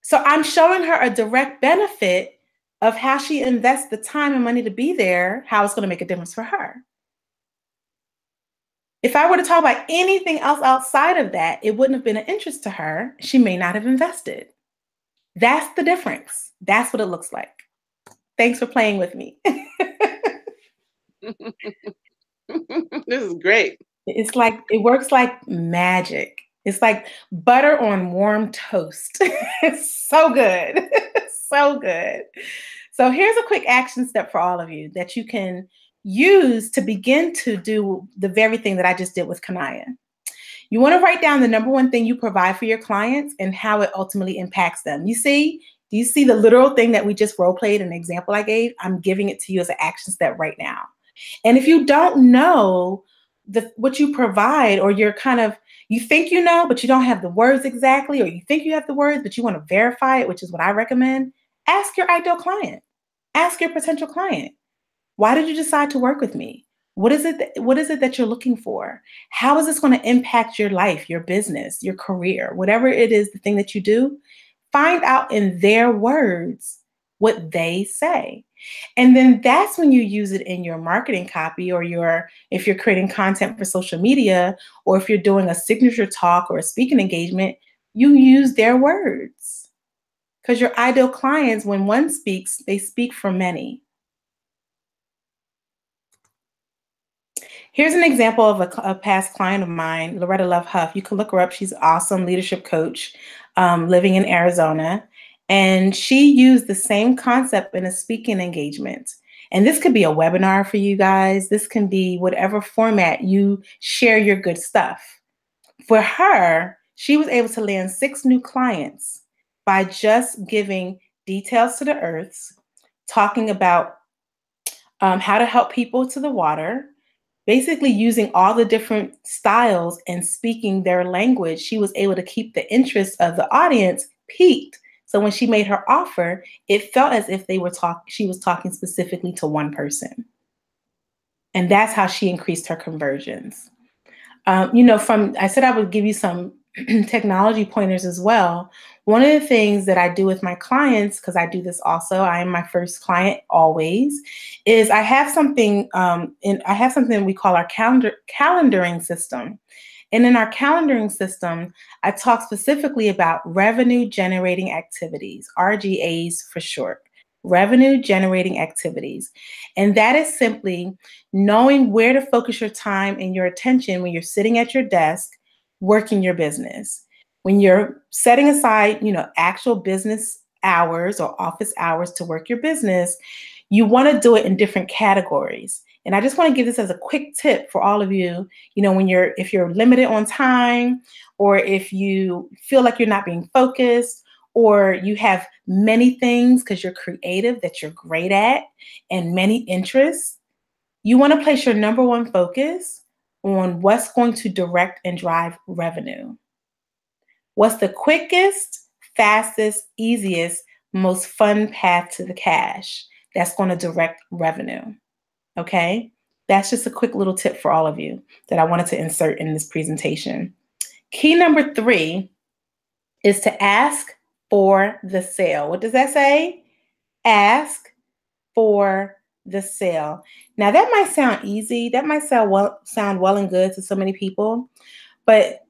So I'm showing her a direct benefit of how she invests the time and money to be there, how it's going to make a difference for her. If I were to talk about anything else outside of that, it wouldn't have been an interest to her. She may not have invested. That's the difference. That's what it looks like. Thanks for playing with me. This is great. It's like, it works like magic. It's like butter on warm toast. It's so good. So good. So here's a quick action step for all of you that you can use to begin to do the very thing that I just did with Kania. You want to write down the number one thing you provide for your clients and how it ultimately impacts them. Do you see the literal thing that we just role played, an example I gave? I'm giving it to you as an action step right now. And if you don't know what you provide, or you think you know, but you don't have the words exactly, or you think you have the words, but you want to verify it, which is what I recommend, ask your ideal client. Ask your potential client, why did you decide to work with me? What is it that you're looking for? How is this going to impact your life, your business, your career, whatever it is, the thing that you do? Find out in their words what they say. And then that's when you use it in your marketing copy, or if you're creating content for social media, or if you're doing a signature talk or a speaking engagement, you use their words. Because your ideal clients, when one speaks, they speak for many. Here's an example of a past client of mine, Loretta Love Huff. You can look her up. She's an awesome leadership coach living in Arizona. And she used the same concept in a speaking engagement. And this could be a webinar for you guys. This can be whatever format you share your good stuff. For her, she was able to land 6 new clients by just giving details to the earths, talking about how to help people to the water, basically using all the different styles and speaking their language. She was able to keep the interest of the audience piqued. So when she made her offer, it felt as if she was talking specifically to one person. And that's how she increased her conversions. I said I would give you some technology pointers as well. One of the things that I do with my clients, because I do this also, I am my first client always, is I have something we call our calendaring system. And in our calendaring system, I talk specifically about revenue generating activities, RGAs for short. Revenue generating activities. And that is simply knowing where to focus your time and your attention when you're sitting at your desk working your business. When you're setting aside, actual business hours or office hours to work your business, you want to do it in different categories. And I just want to give this as a quick tip for all of you, if you're limited on time, or if you feel like you're not being focused, or you have many things because you're creative that you're great at and many interests, you want to place your number one focus on what's going to direct and drive revenue. What's the quickest, fastest, easiest, most fun path to the cash that's going to direct revenue? Okay? That's just a quick little tip for all of you that I wanted to insert in this presentation. Key number 3 is to ask for the sale. What does that say? Ask for the sale. Now that might sound easy. That might sound well and good to so many people, but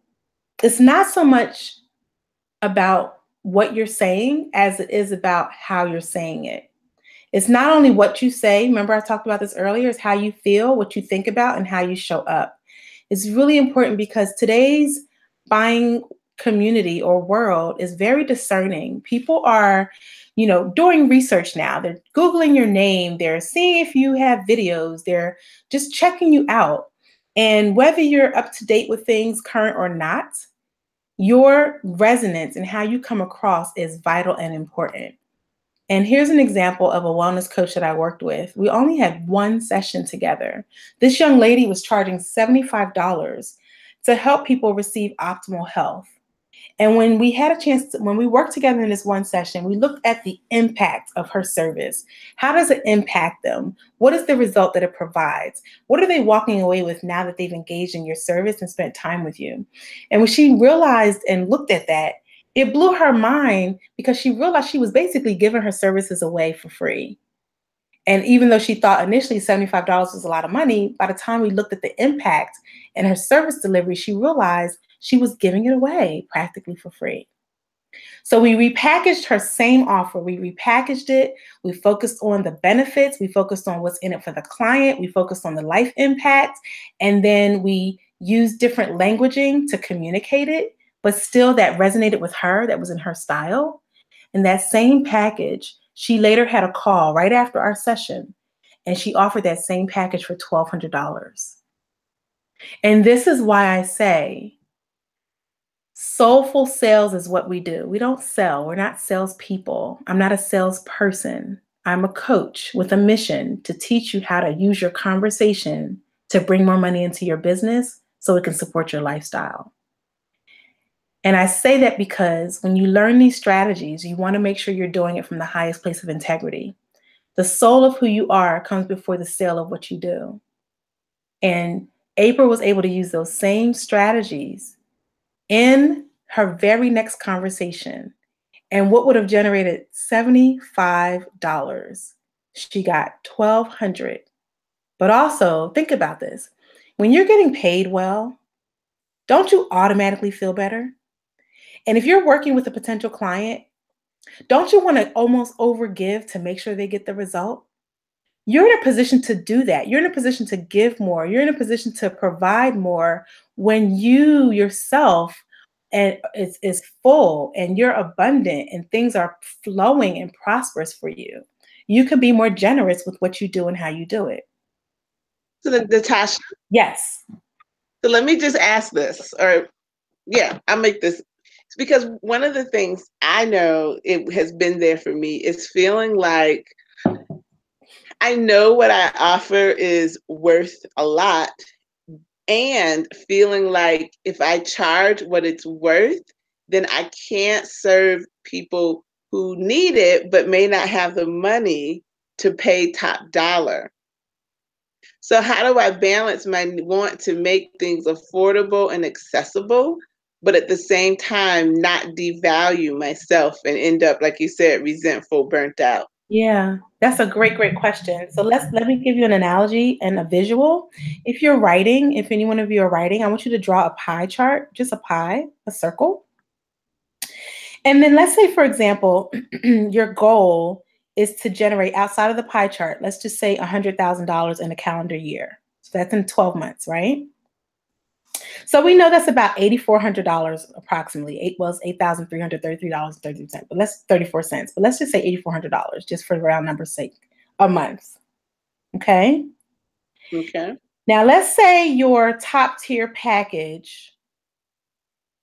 it's not so much about what you're saying as it is about how you're saying it. It's not only what you say. Remember, I talked about this earlier. It's how you feel, what you think about, and how you show up. It's really important because today's buying community or world is very discerning. People are, doing research now. They're Googling your name. They're seeing if you have videos. They're just checking you out. And whether you're up to date with things current or not, your resonance and how you come across is vital and important. And here's an example of a wellness coach that I worked with. We only had one session together. This young lady was charging $75 to help people receive optimal health. And when we had a chance when we worked together in this one session, we looked at the impact of her service. How does it impact them? What is the result that it provides? What are they walking away with now that they've engaged in your service and spent time with you? And when she realized and looked at that, it blew her mind because she realized she was basically giving her services away for free. And even though she thought initially $75 was a lot of money, by the time we looked at the impact and her service delivery, she realized she was giving it away practically for free. So we repackaged her same offer. We repackaged it. We focused on the benefits. We focused on what's in it for the client. We focused on the life impact. And then we used different languaging to communicate it, but still that resonated with her, that was in her style. And that same package, she later had a call right after our session, and she offered that same package for $1,200. And this is why I say soulful sales is what we do. We don't sell. We're not salespeople. I'm not a salesperson. I'm a coach with a mission to teach you how to use your conversation to bring more money into your business so it can support your lifestyle. And I say that because when you learn these strategies, you want to make sure you're doing it from the highest place of integrity. The soul of who you are comes before the sale of what you do. And April was able to use those same strategies in her very next conversation. And what would have generated $75, she got $1,200. But also, think about this. When you're getting paid well, don't you automatically feel better? And if you're working with a potential client, don't you want to almost overgive to make sure they get the result? You're in a position to do that. You're in a position to give more. You're in a position to provide more when you yourself is full and you're abundant and things are flowing and prosperous for you. you could be more generous with what you do and how you do it. So, Natasha, Yes. so let me just ask this, or yeah, I'll make this. It's because one of the things I know it has been there for me is feeling like I know what I offer is worth a lot, and feeling like if I charge what it's worth, then I can't serve people who need it but may not have the money to pay top dollar. So, how do I balance my want to make things affordable and accessible, but at the same time, not devalue myself and end up, like you said, resentful, burnt out? Yeah, that's a great question. So let me give you an analogy and a visual. If you're writing, if any one of you are writing, I want you to draw a pie chart, just a pie, a circle. And then let's say, for example, your goal is to generate outside of the pie chart, let's just say $100,000 in a calendar year. So that's in 12 months, right? So we know that's about $8,400 approximately. It's $8,333.33, but let's 34 cents. But let's just say $8,400 just for round number's sake a month. Okay. Okay. Now let's say your top tier package.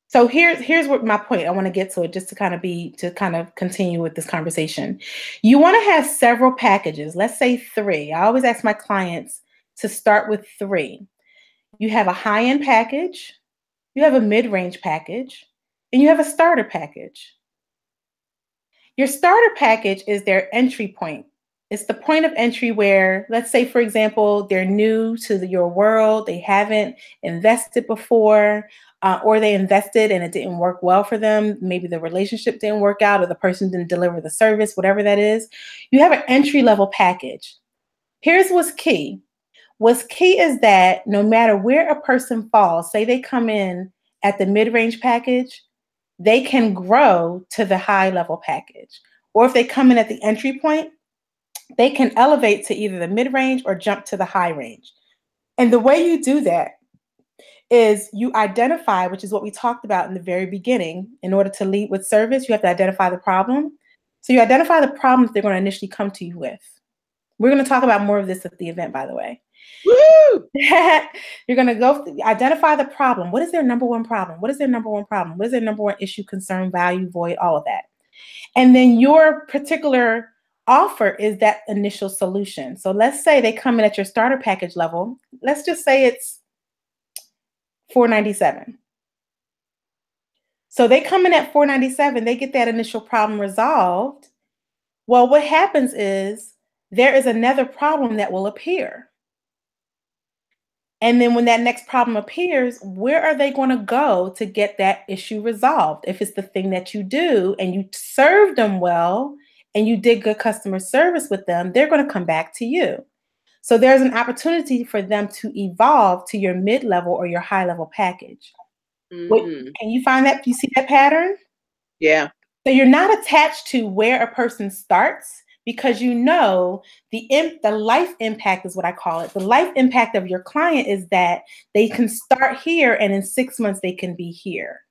So here's what my point. I want to get to it just to kind of continue with this conversation. You want to have several packages. Let's say 3. I always ask my clients to start with 3. You have a high-end package, you have a mid-range package, and you have a starter package. Your starter package is their entry point. It's the point of entry where, let's say, for example, they're new to your world, they haven't invested before, or they invested and it didn't work well for them. Maybe the relationship didn't work out or the person didn't deliver the service, whatever that is. You have an entry-level package. Here's what's key. What's key is that no matter where a person falls, say they come in at the mid-range package, they can grow to the high-level package. Or if they come in at the entry point, they can elevate to either the mid-range or jump to the high range. And the way you do that is you identify, which is what we talked about in the very beginning. In order to lead with service, you have to identify the problem. So you identify the problems they're going to initially come to you with. We're going to talk about more of this at the event, by the way. Woo! You're going to go identify the problem. What is their number one problem? What is their number one problem? What is their number one issue, concern, value, void, all of that? And then your particular offer is that initial solution. So let's say they come in at your starter package level. Let's just say it's $497. So they come in at $497, they get that initial problem resolved. Well, what happens is there is another problem that will appear. And then when that next problem appears, where are they going to go to get that issue resolved? If it's the thing that you do and you served them well and you did good customer service with them, they're going to come back to you. So there's an opportunity for them to evolve to your mid-level or your high-level package. Can you find that? Do you see that pattern? Yeah. So you're not attached to where a person starts, because you know the life impact is what I call it. The life impact of your client is that they can start here and in 6 months they can be here.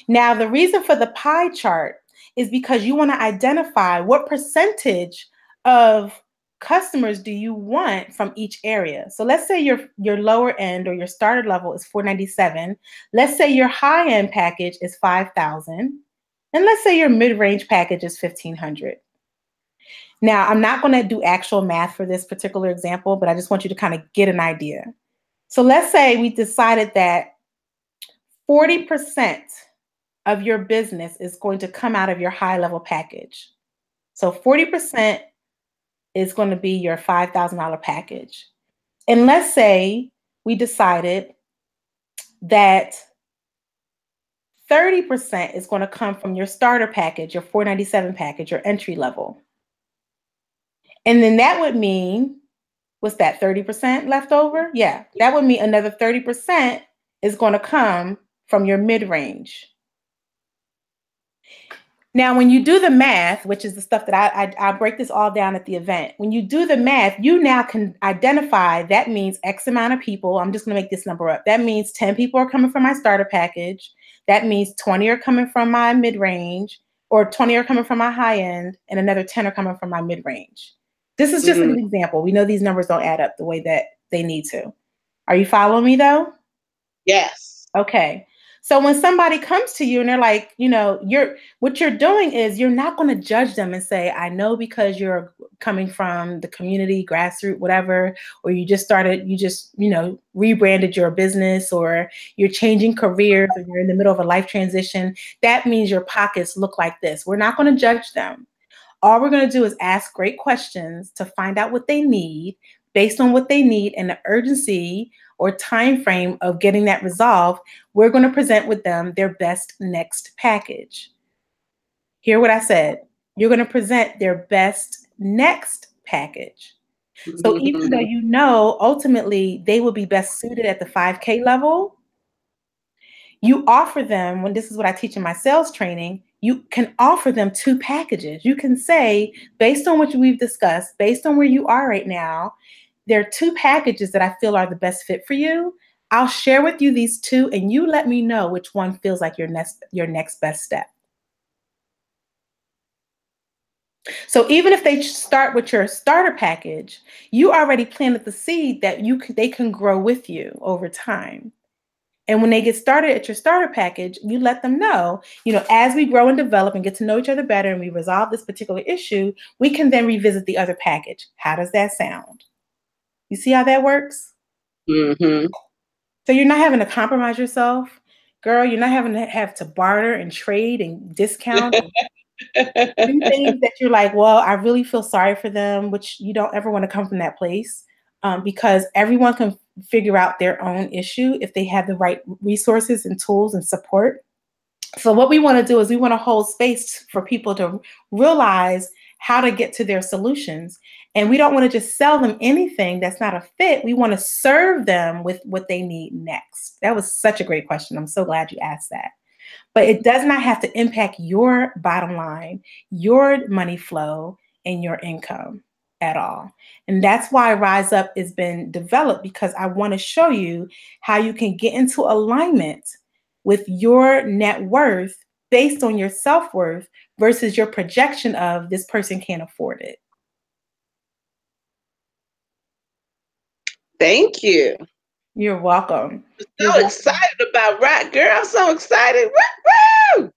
Now, the reason for the pie chart is because you want to identify what percentage of customers do you want from each area. So let's say your lower end or your starter level is $497. Let's say your high end package is $5,000. And let's say your mid-range package is $1,500. Now, I'm not going to do actual math for this particular example, but I just want you to kind of get an idea. So let's say we decided that 40% of your business is going to come out of your high-level package. So 40% is going to be your $5,000 package. And let's say we decided that 30% is going to come from your starter package, your $497 package, your entry level. And then that would mean, what's that, 30% left over? Yeah, that would mean another 30% is going to come from your mid-range. Now, when you do the math, which is the stuff that I break this all down at the event. When you do the math, you now can identify that means X amount of people. I'm just going to make this number up. That means 10 people are coming from my starter package. That means 20 are coming from my mid-range. or 20 are coming from my high end, and another 10 are coming from my mid range. This is just an example. We know these numbers don't add up the way that they need to. Are you following me though? Yes. Okay. So when somebody comes to you and they're like, what you're doing is you're not going to judge them and say, I know because you're coming from the community, grassroots, whatever, or you just rebranded your business, or you're changing careers, or you're in the middle of a life transition. That means your pockets look like this. We're not going to judge them. All we're going to do is ask great questions to find out what they need. Based on what they need and the urgency or time frame of getting that resolved, we're going to present with them their best next package. Hear what I said. You're going to present their best next package. So even though ultimately they will be best suited at the 5K level, you offer them, when this is what I teach in my sales training, you can offer them 2 packages. You can say, based on what we've discussed, based on where you are right now, there are 2 packages that I feel are the best fit for you. I'll share with you these 2, and you let me know which one feels like your next best step. So even if they start with your starter package, you already planted the seed that they can grow with you over time. And when they get started at your starter package, you let them know, as we grow and develop and get to know each other better and we resolve this particular issue, we can then revisit the other package. How does that sound? You see how that works? Mm-hmm. So you're not having to compromise yourself, girl. You're not having to have to barter and trade and discount and do things that you're like, well, I really feel sorry for them, which you don't ever want to come from that place, because everyone can figure out their own issue if they have the right resources and tools and support. So what we want to do is we want to hold space for people to realize how to get to their solutions. And we don't want to just sell them anything that's not a fit. We want to serve them with what they need next. That was such a great question. I'm so glad you asked that. But it does not have to impact your bottom line, your money flow, and your income at all. And that's why Rise Up has been developed, because I want to show you how you can get into alignment with your net worth based on your self-worth versus your projection of this person can't afford it. Thank you. You're welcome. I'm so excited about Rock Girl. I'm so excited. Woo!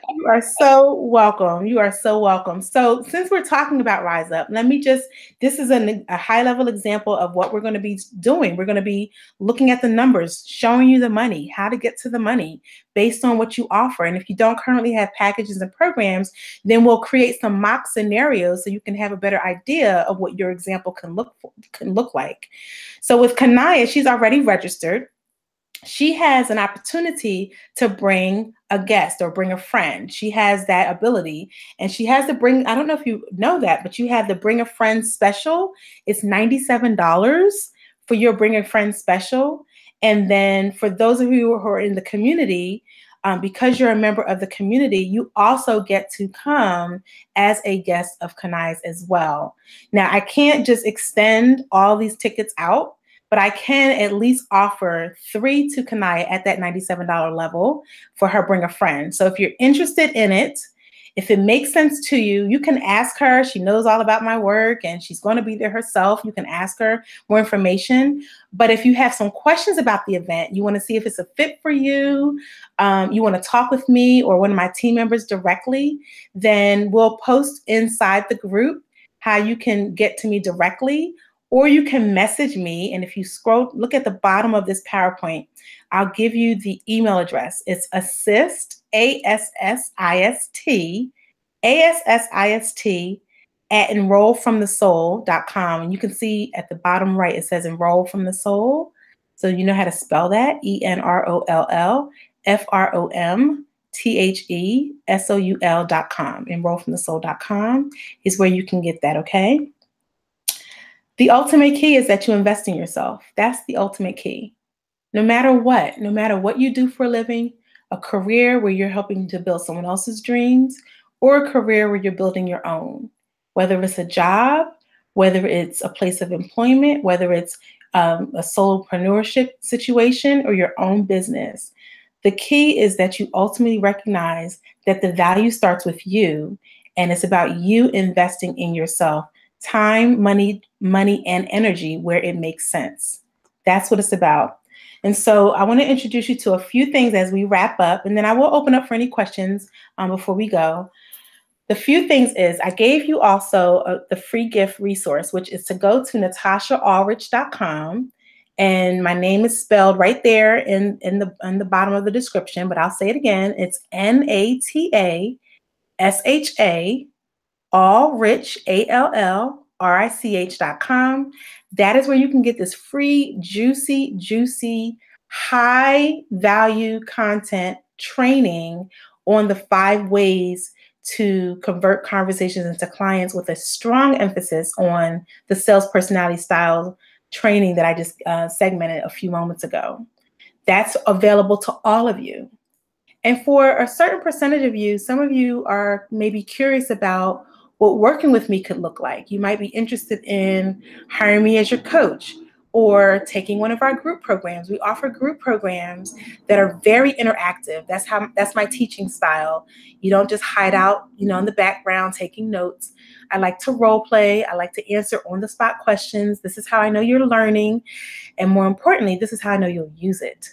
You are so welcome. You are so welcome. So since we're talking about Rise Up, this is a high-level example of what we're going to be doing. We're going to be looking at the numbers, showing you the money, how to get to the money based on what you offer. And if you don't currently have packages and programs, then we'll create some mock scenarios so you can have a better idea of what your example can look like. So with Kania, she's already registered. She has an opportunity to bring a guest or bring a friend. She has that ability, and she has to bring, I don't know if you know that, but you have the Bring a Friend special. It's $97 for your Bring a Friend special. And then for those of you who are in the community, because you're a member of the community, you also get to come as a guest of Kania's as well. Now, I can't just extend all these tickets out, but I can at least offer 3 to Kania at that $97 level for her Bring a Friend. So if you're interested in it, if it makes sense to you, you can ask her. She knows all about my work and she's going to be there herself. You can ask her more information. But if you have some questions about the event, you want to see if it's a fit for you, you want to talk with me or one of my team members directly, then we'll post inside the group how you can get to me directly. Or you can message me, and if you look at the bottom of this PowerPoint, I'll give you the email address. It's assist, ASSIST, at enrollfromthesoul.com. And you can see at the bottom right, it says Enroll from the Soul. So you know how to spell that, ENROLLFROMTHESOUL.com. Enrollfromthesoul.com is where you can get that, okay? The ultimate key is that you invest in yourself. That's the ultimate key. No matter what you do for a living, a career where you're helping to build someone else's dreams, or a career where you're building your own, whether it's a job, whether it's a place of employment, whether it's a solopreneurship situation or your own business. The key is that you ultimately recognize that the value starts with you, and it's about you investing in yourself, time, money, and energy where it makes sense. That's what it's about. And so I want to introduce you to a few things as we wrap up, and then I will open up for any questions before we go. The few things is I gave you also the free gift resource, which is to go to NatashaAllrich.com. And my name is spelled right there in the bottom of the description, but I'll say it again. It's NatashaAllrich, AllRich.com. That is where you can get this free, juicy, high value content training on the 5 ways to convert conversations into clients, with a strong emphasis on the sales personality style training that I just segmented a few moments ago. That's available to all of you. And for a certain percentage of you, some of you are maybe curious about what working with me could look like. You might be interested in hiring me as your coach or taking one of our group programs. We offer group programs that are very interactive. That's my teaching style. You don't just hide out, in the background taking notes. I like to role play. I like to answer on the spot questions. This is how I know you're learning. And more importantly, this is how I know you'll use it.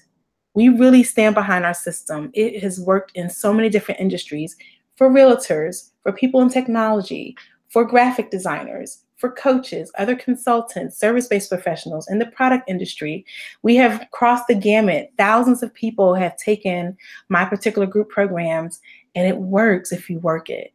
We really stand behind our system. It has worked in so many different industries, for realtors, for people in technology, for graphic designers, for coaches, other consultants, service-based professionals in the product industry. We have crossed the gamut. Thousands of people have taken my particular group programs, and it works if you work it.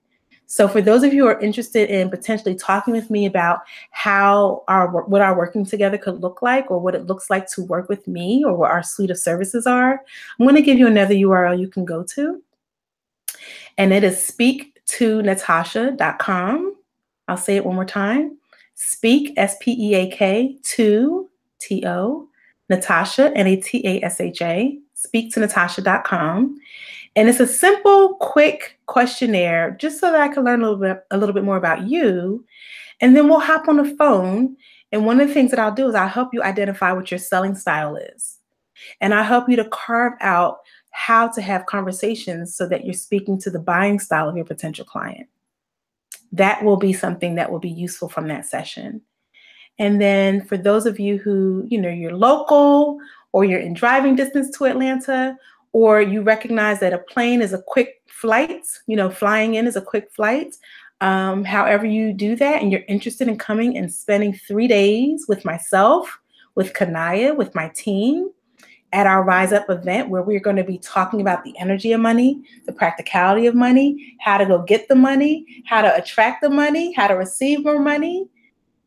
So for those of you who are interested in potentially talking with me about what our working together could look like, or what it looks like to work with me, or what our suite of services are, I'm going to give you another URL you can go to. And it is Feat.Natasha.com. I'll say it one more time. Speak, S-P-E-A-K, to T-O, Natasha, N-A-T-A-S-H-A, speaktonatasha.com. And it's a simple, quick questionnaire just so that I can learn a little bit more about you. And then we'll hop on the phone. And one of the things that I'll do is I'll help you identify what your selling style is. And I'll help you to carve out how to have conversations so that you're speaking to the buying style of your potential client. That will be something that will be useful from that session. And then for those of you who, you're local, or you're in driving distance to Atlanta, or you recognize that a plane is a quick flight, flying in is a quick flight. However you do that, and you're interested in coming and spending 3 days with myself, with Kania, with my team, at our Rise Up event, where we're going to be talking about the energy of money, the practicality of money, how to go get the money, how to attract the money, how to receive more money,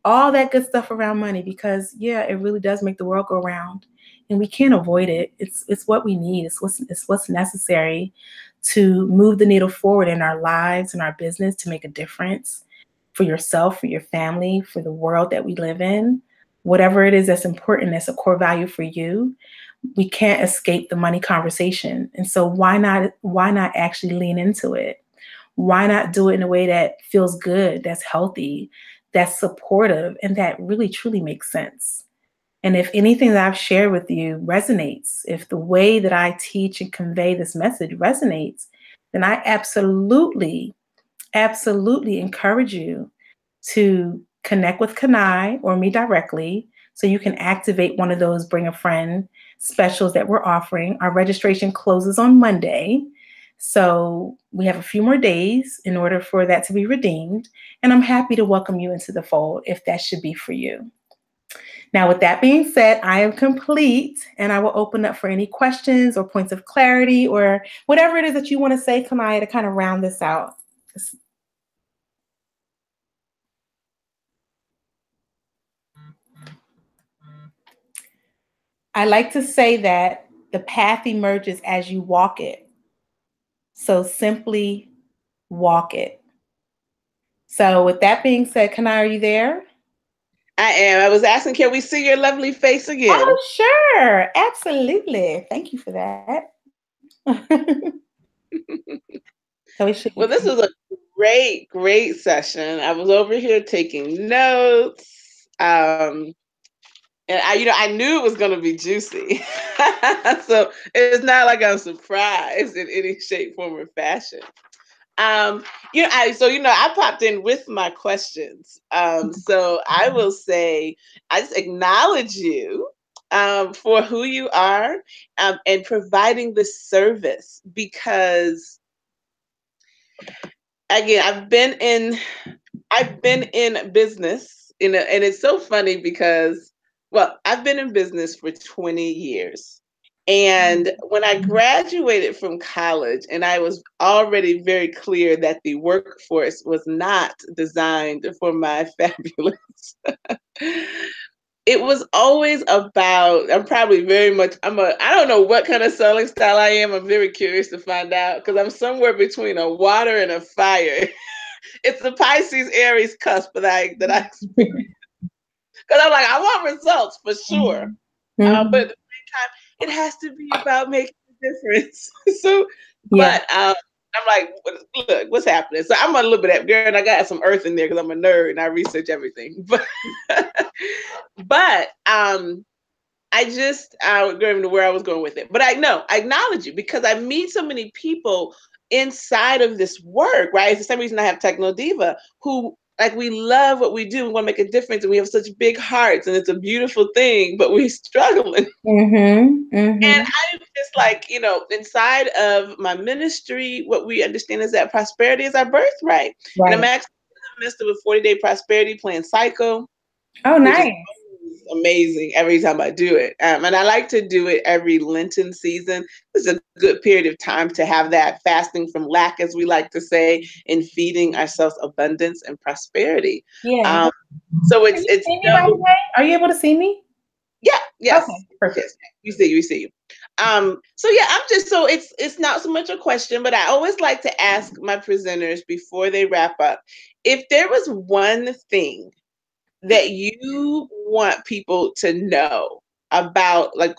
all that good stuff around money, because it really does make the world go round, and we can't avoid it. It's what we need. It's what's necessary to move the needle forward in our lives and our business, to make a difference for yourself, for your family, for the world that we live in. Whatever it is that's important, that's a core value for you, we can't escape the money conversation. And so why not actually lean into it? Why not do it in a way that feels good, that's healthy, that's supportive, and that really truly makes sense? And if anything that I've shared with you resonates, if the way that I teach and convey this message resonates, then I absolutely encourage you to connect with Kanai or me directly, so you can activate one of those bring a friend specials that we're offering. Our registration closes on Monday, so we have a few more days in order for that to be redeemed, and I'm happy to welcome you into the fold if that should be for you. Now, with that being said, I am complete, and I will open up for any questions or points of clarity or whatever it is that you want to say, Kanai, to kind of round this out. I like to say that the path emerges as you walk it. So simply walk it. So with that being said, Kanai, are you there? I am. I was asking, can we see your lovely face again? Oh, sure. Absolutely. Thank you for that. Well, this was a great session. I was over here taking notes. And I knew it was going to be juicy. So it's not like I'm surprised in any shape, form, or fashion. I popped in with my questions. So I will say, I just acknowledge you for who you are and providing this service because, again, I've been in business, and it's so funny because, well, I've been in business for 20 years. And when I graduated from college, and I was already very clear that the workforce was not designed for my fabulous. It was always about, I'm probably very much, I don't know what kind of selling style I am. I'm very curious to find out because I'm somewhere between a water and a fire. It's the Pisces Aries cusp that I experience. Because I'm like, I want results for sure. But at the same time, it has to be about making a difference. So, Yeah. but I'm like, look, what's happening? So I'm a little bit girl, and I got some earth in there because I'm a nerd and I research everything. But I just don't even know where I was going with it. But I acknowledge you because I meet so many people inside of this work, right? For some reason I have TechnoDiva who, like, we love what we do. We want to make a difference and we have such big hearts and it's a beautiful thing, but we're struggling. And I'm just like, inside of my ministry, what we understand is that prosperity is our birthright. Right. And I'm actually in the midst of a 40-day prosperity plan cycle. Oh, which is nice. amazing every time I do it. And I like to do it every Lenten season. It's a good period of time to have that fasting from lack, as we like to say, and feeding ourselves abundance and prosperity. Yeah. So Can you see me, by the way? Are you able to see me? Yeah, yes. Okay, perfect. Yes. We see you. So yeah, I'm just, so it's not so much a question, but I always like to ask my presenters before they wrap up, if there was one thing that you want people to know about, like,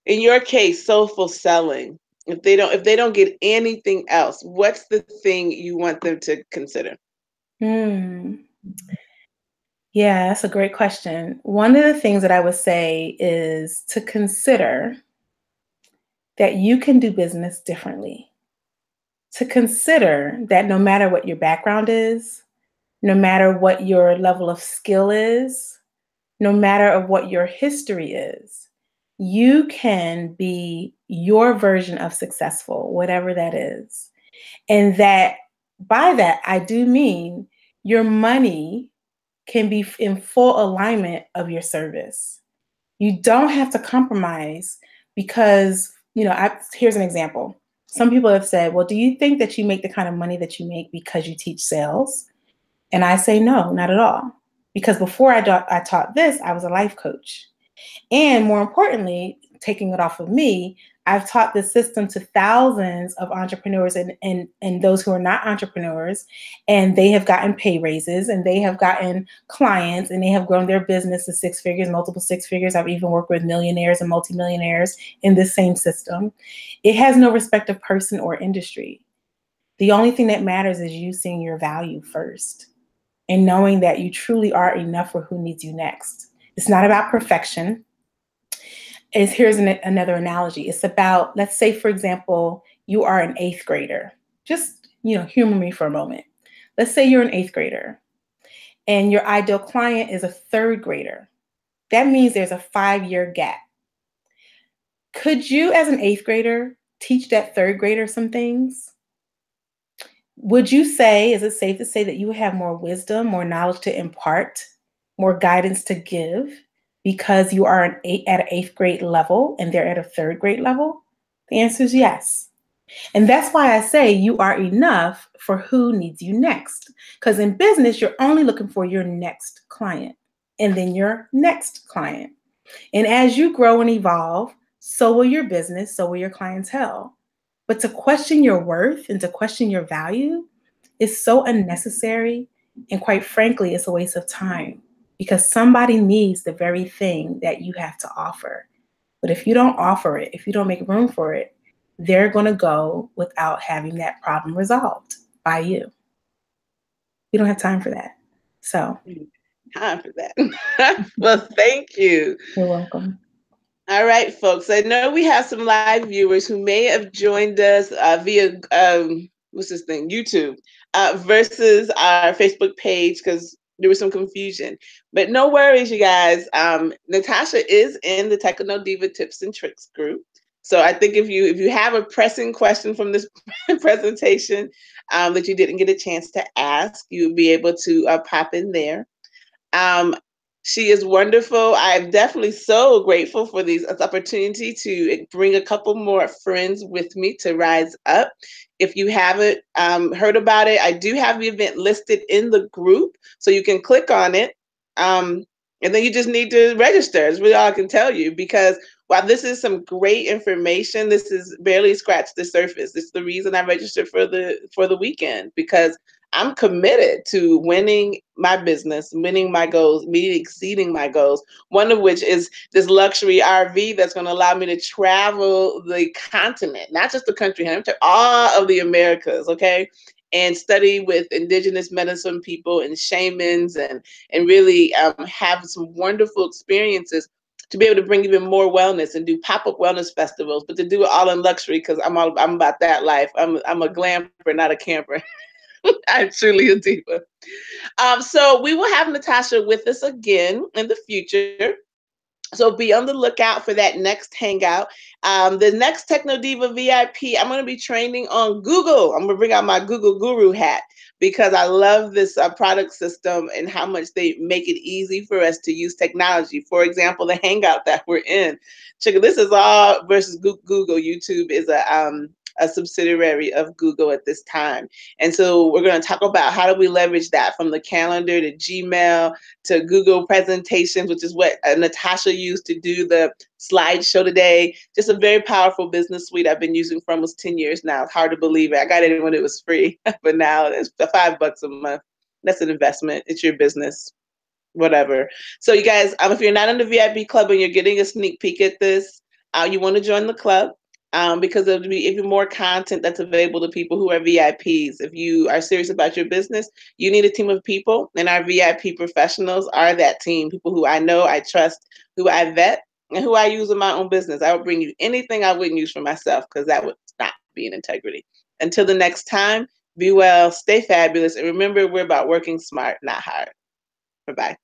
in your case, soulful selling, if they don't get anything else, what's the thing you want them to consider? Yeah, that's a great question. One of the things that I would say is to consider that you can do business differently. To consider that no matter what your background is, no matter what your level of skill is, no matter of what your history is, you can be your version of successful, whatever that is. And that by that, I do mean your money can be in full alignment of your service. You don't have to compromise because, here's an example. Some people have said, well, do you think that you make the kind of money that you make because you teach sales? And I say, no, not at all. Because before I taught this, I was a life coach. And more importantly, taking it off of me, I've taught this system to thousands of entrepreneurs and those who are not entrepreneurs, and they have gotten pay raises and they have gotten clients and they have grown their business to six figures, multiple six figures. I've even worked with millionaires and multimillionaires in this same system. It has no respect of person or industry. The only thing that matters is you seeing your value first and knowing that you truly are enough for who needs you next. It's not about perfection. Here's another analogy. It's about, let's say, for example, you are an eighth grader. Just, humor me for a moment. Let's say you're an eighth grader and your ideal client is a third grader. That means there's a 5-year gap. Could you, as an eighth grader, teach that third grader some things? Would you say, is it safe to say that you have more wisdom, more knowledge to impart, more guidance to give because you are at an eighth grade level and they're at a third grade level? The answer is yes. And that's why I say you are enough for who needs you next. Because in business, you're only looking for your next client and then your next client. And as you grow and evolve, so will your business, so will your clientele. But to question your worth and to question your value is so unnecessary. And quite frankly, it's a waste of time because somebody needs the very thing that you have to offer. But if you don't offer it, if you don't make room for it, they're going to go without having that problem resolved by you. We don't have time for that. So time for that. Well, thank you. You're welcome. All right, folks. I know we have some live viewers who may have joined us via what's this thing, YouTube, versus our Facebook page because there was some confusion. But no worries, you guys. Natasha is in the TechnoDiva Tips and Tricks group. So I think if you have a pressing question from this presentation that you didn't get a chance to ask, you'll be able to pop in there. Um, she is wonderful. I'm definitely so grateful for this opportunity to bring a couple more friends with me to rise up. If you haven't heard about it, I do have the event listed in the group, so you can click on it. Um, and then you just need to register. Is really all I can tell you. Because while this is some great information, this is barely scratched the surface. It's the reason I registered for the weekend because I'm committed to winning my business, winning my goals, meeting, exceeding my goals. One of which is this luxury RV that's going to allow me to travel the continent, not just the country, to all of the Americas, okay? And study with indigenous medicine people and shamans and really have some wonderful experiences to be able to bring even more wellness and do pop-up wellness festivals, but to do it all in luxury because I'm about that life. I'm a glamper, not a camper. I'm truly a diva. So we will have Natasha with us again in the future. So be on the lookout for that next hangout. The next TechnoDiva VIP, I'm going to be training on Google. I'm going to bring out my Google Guru hat because I love this product system and how much they make it easy for us to use technology. For example, the hangout that we're in. Check, this is all versus Google. YouTube is a subsidiary of Google at this time. And so we're going to talk about how do we leverage that from the calendar to Gmail to Google presentations, which is what Natasha used to do the slideshow today. Just a very powerful business suite I've been using for almost 10 years now. It's hard to believe it. I got it when it was free, but now it's $5 a month. That's an investment. It's your business, whatever. So you guys, if you're not in the VIP club and you're getting a sneak peek at this, you want to join the club. Because there'll be even more content that's available to people who are VIPs. If you are serious about your business, you need a team of people, and our VIP professionals are that team. People who I know, I trust, who I vet, and who I use in my own business. I would bring you anything I wouldn't use for myself because that would not be an integrity. Until the next time, be well, stay fabulous, and remember, we're about working smart, not hard. Bye bye.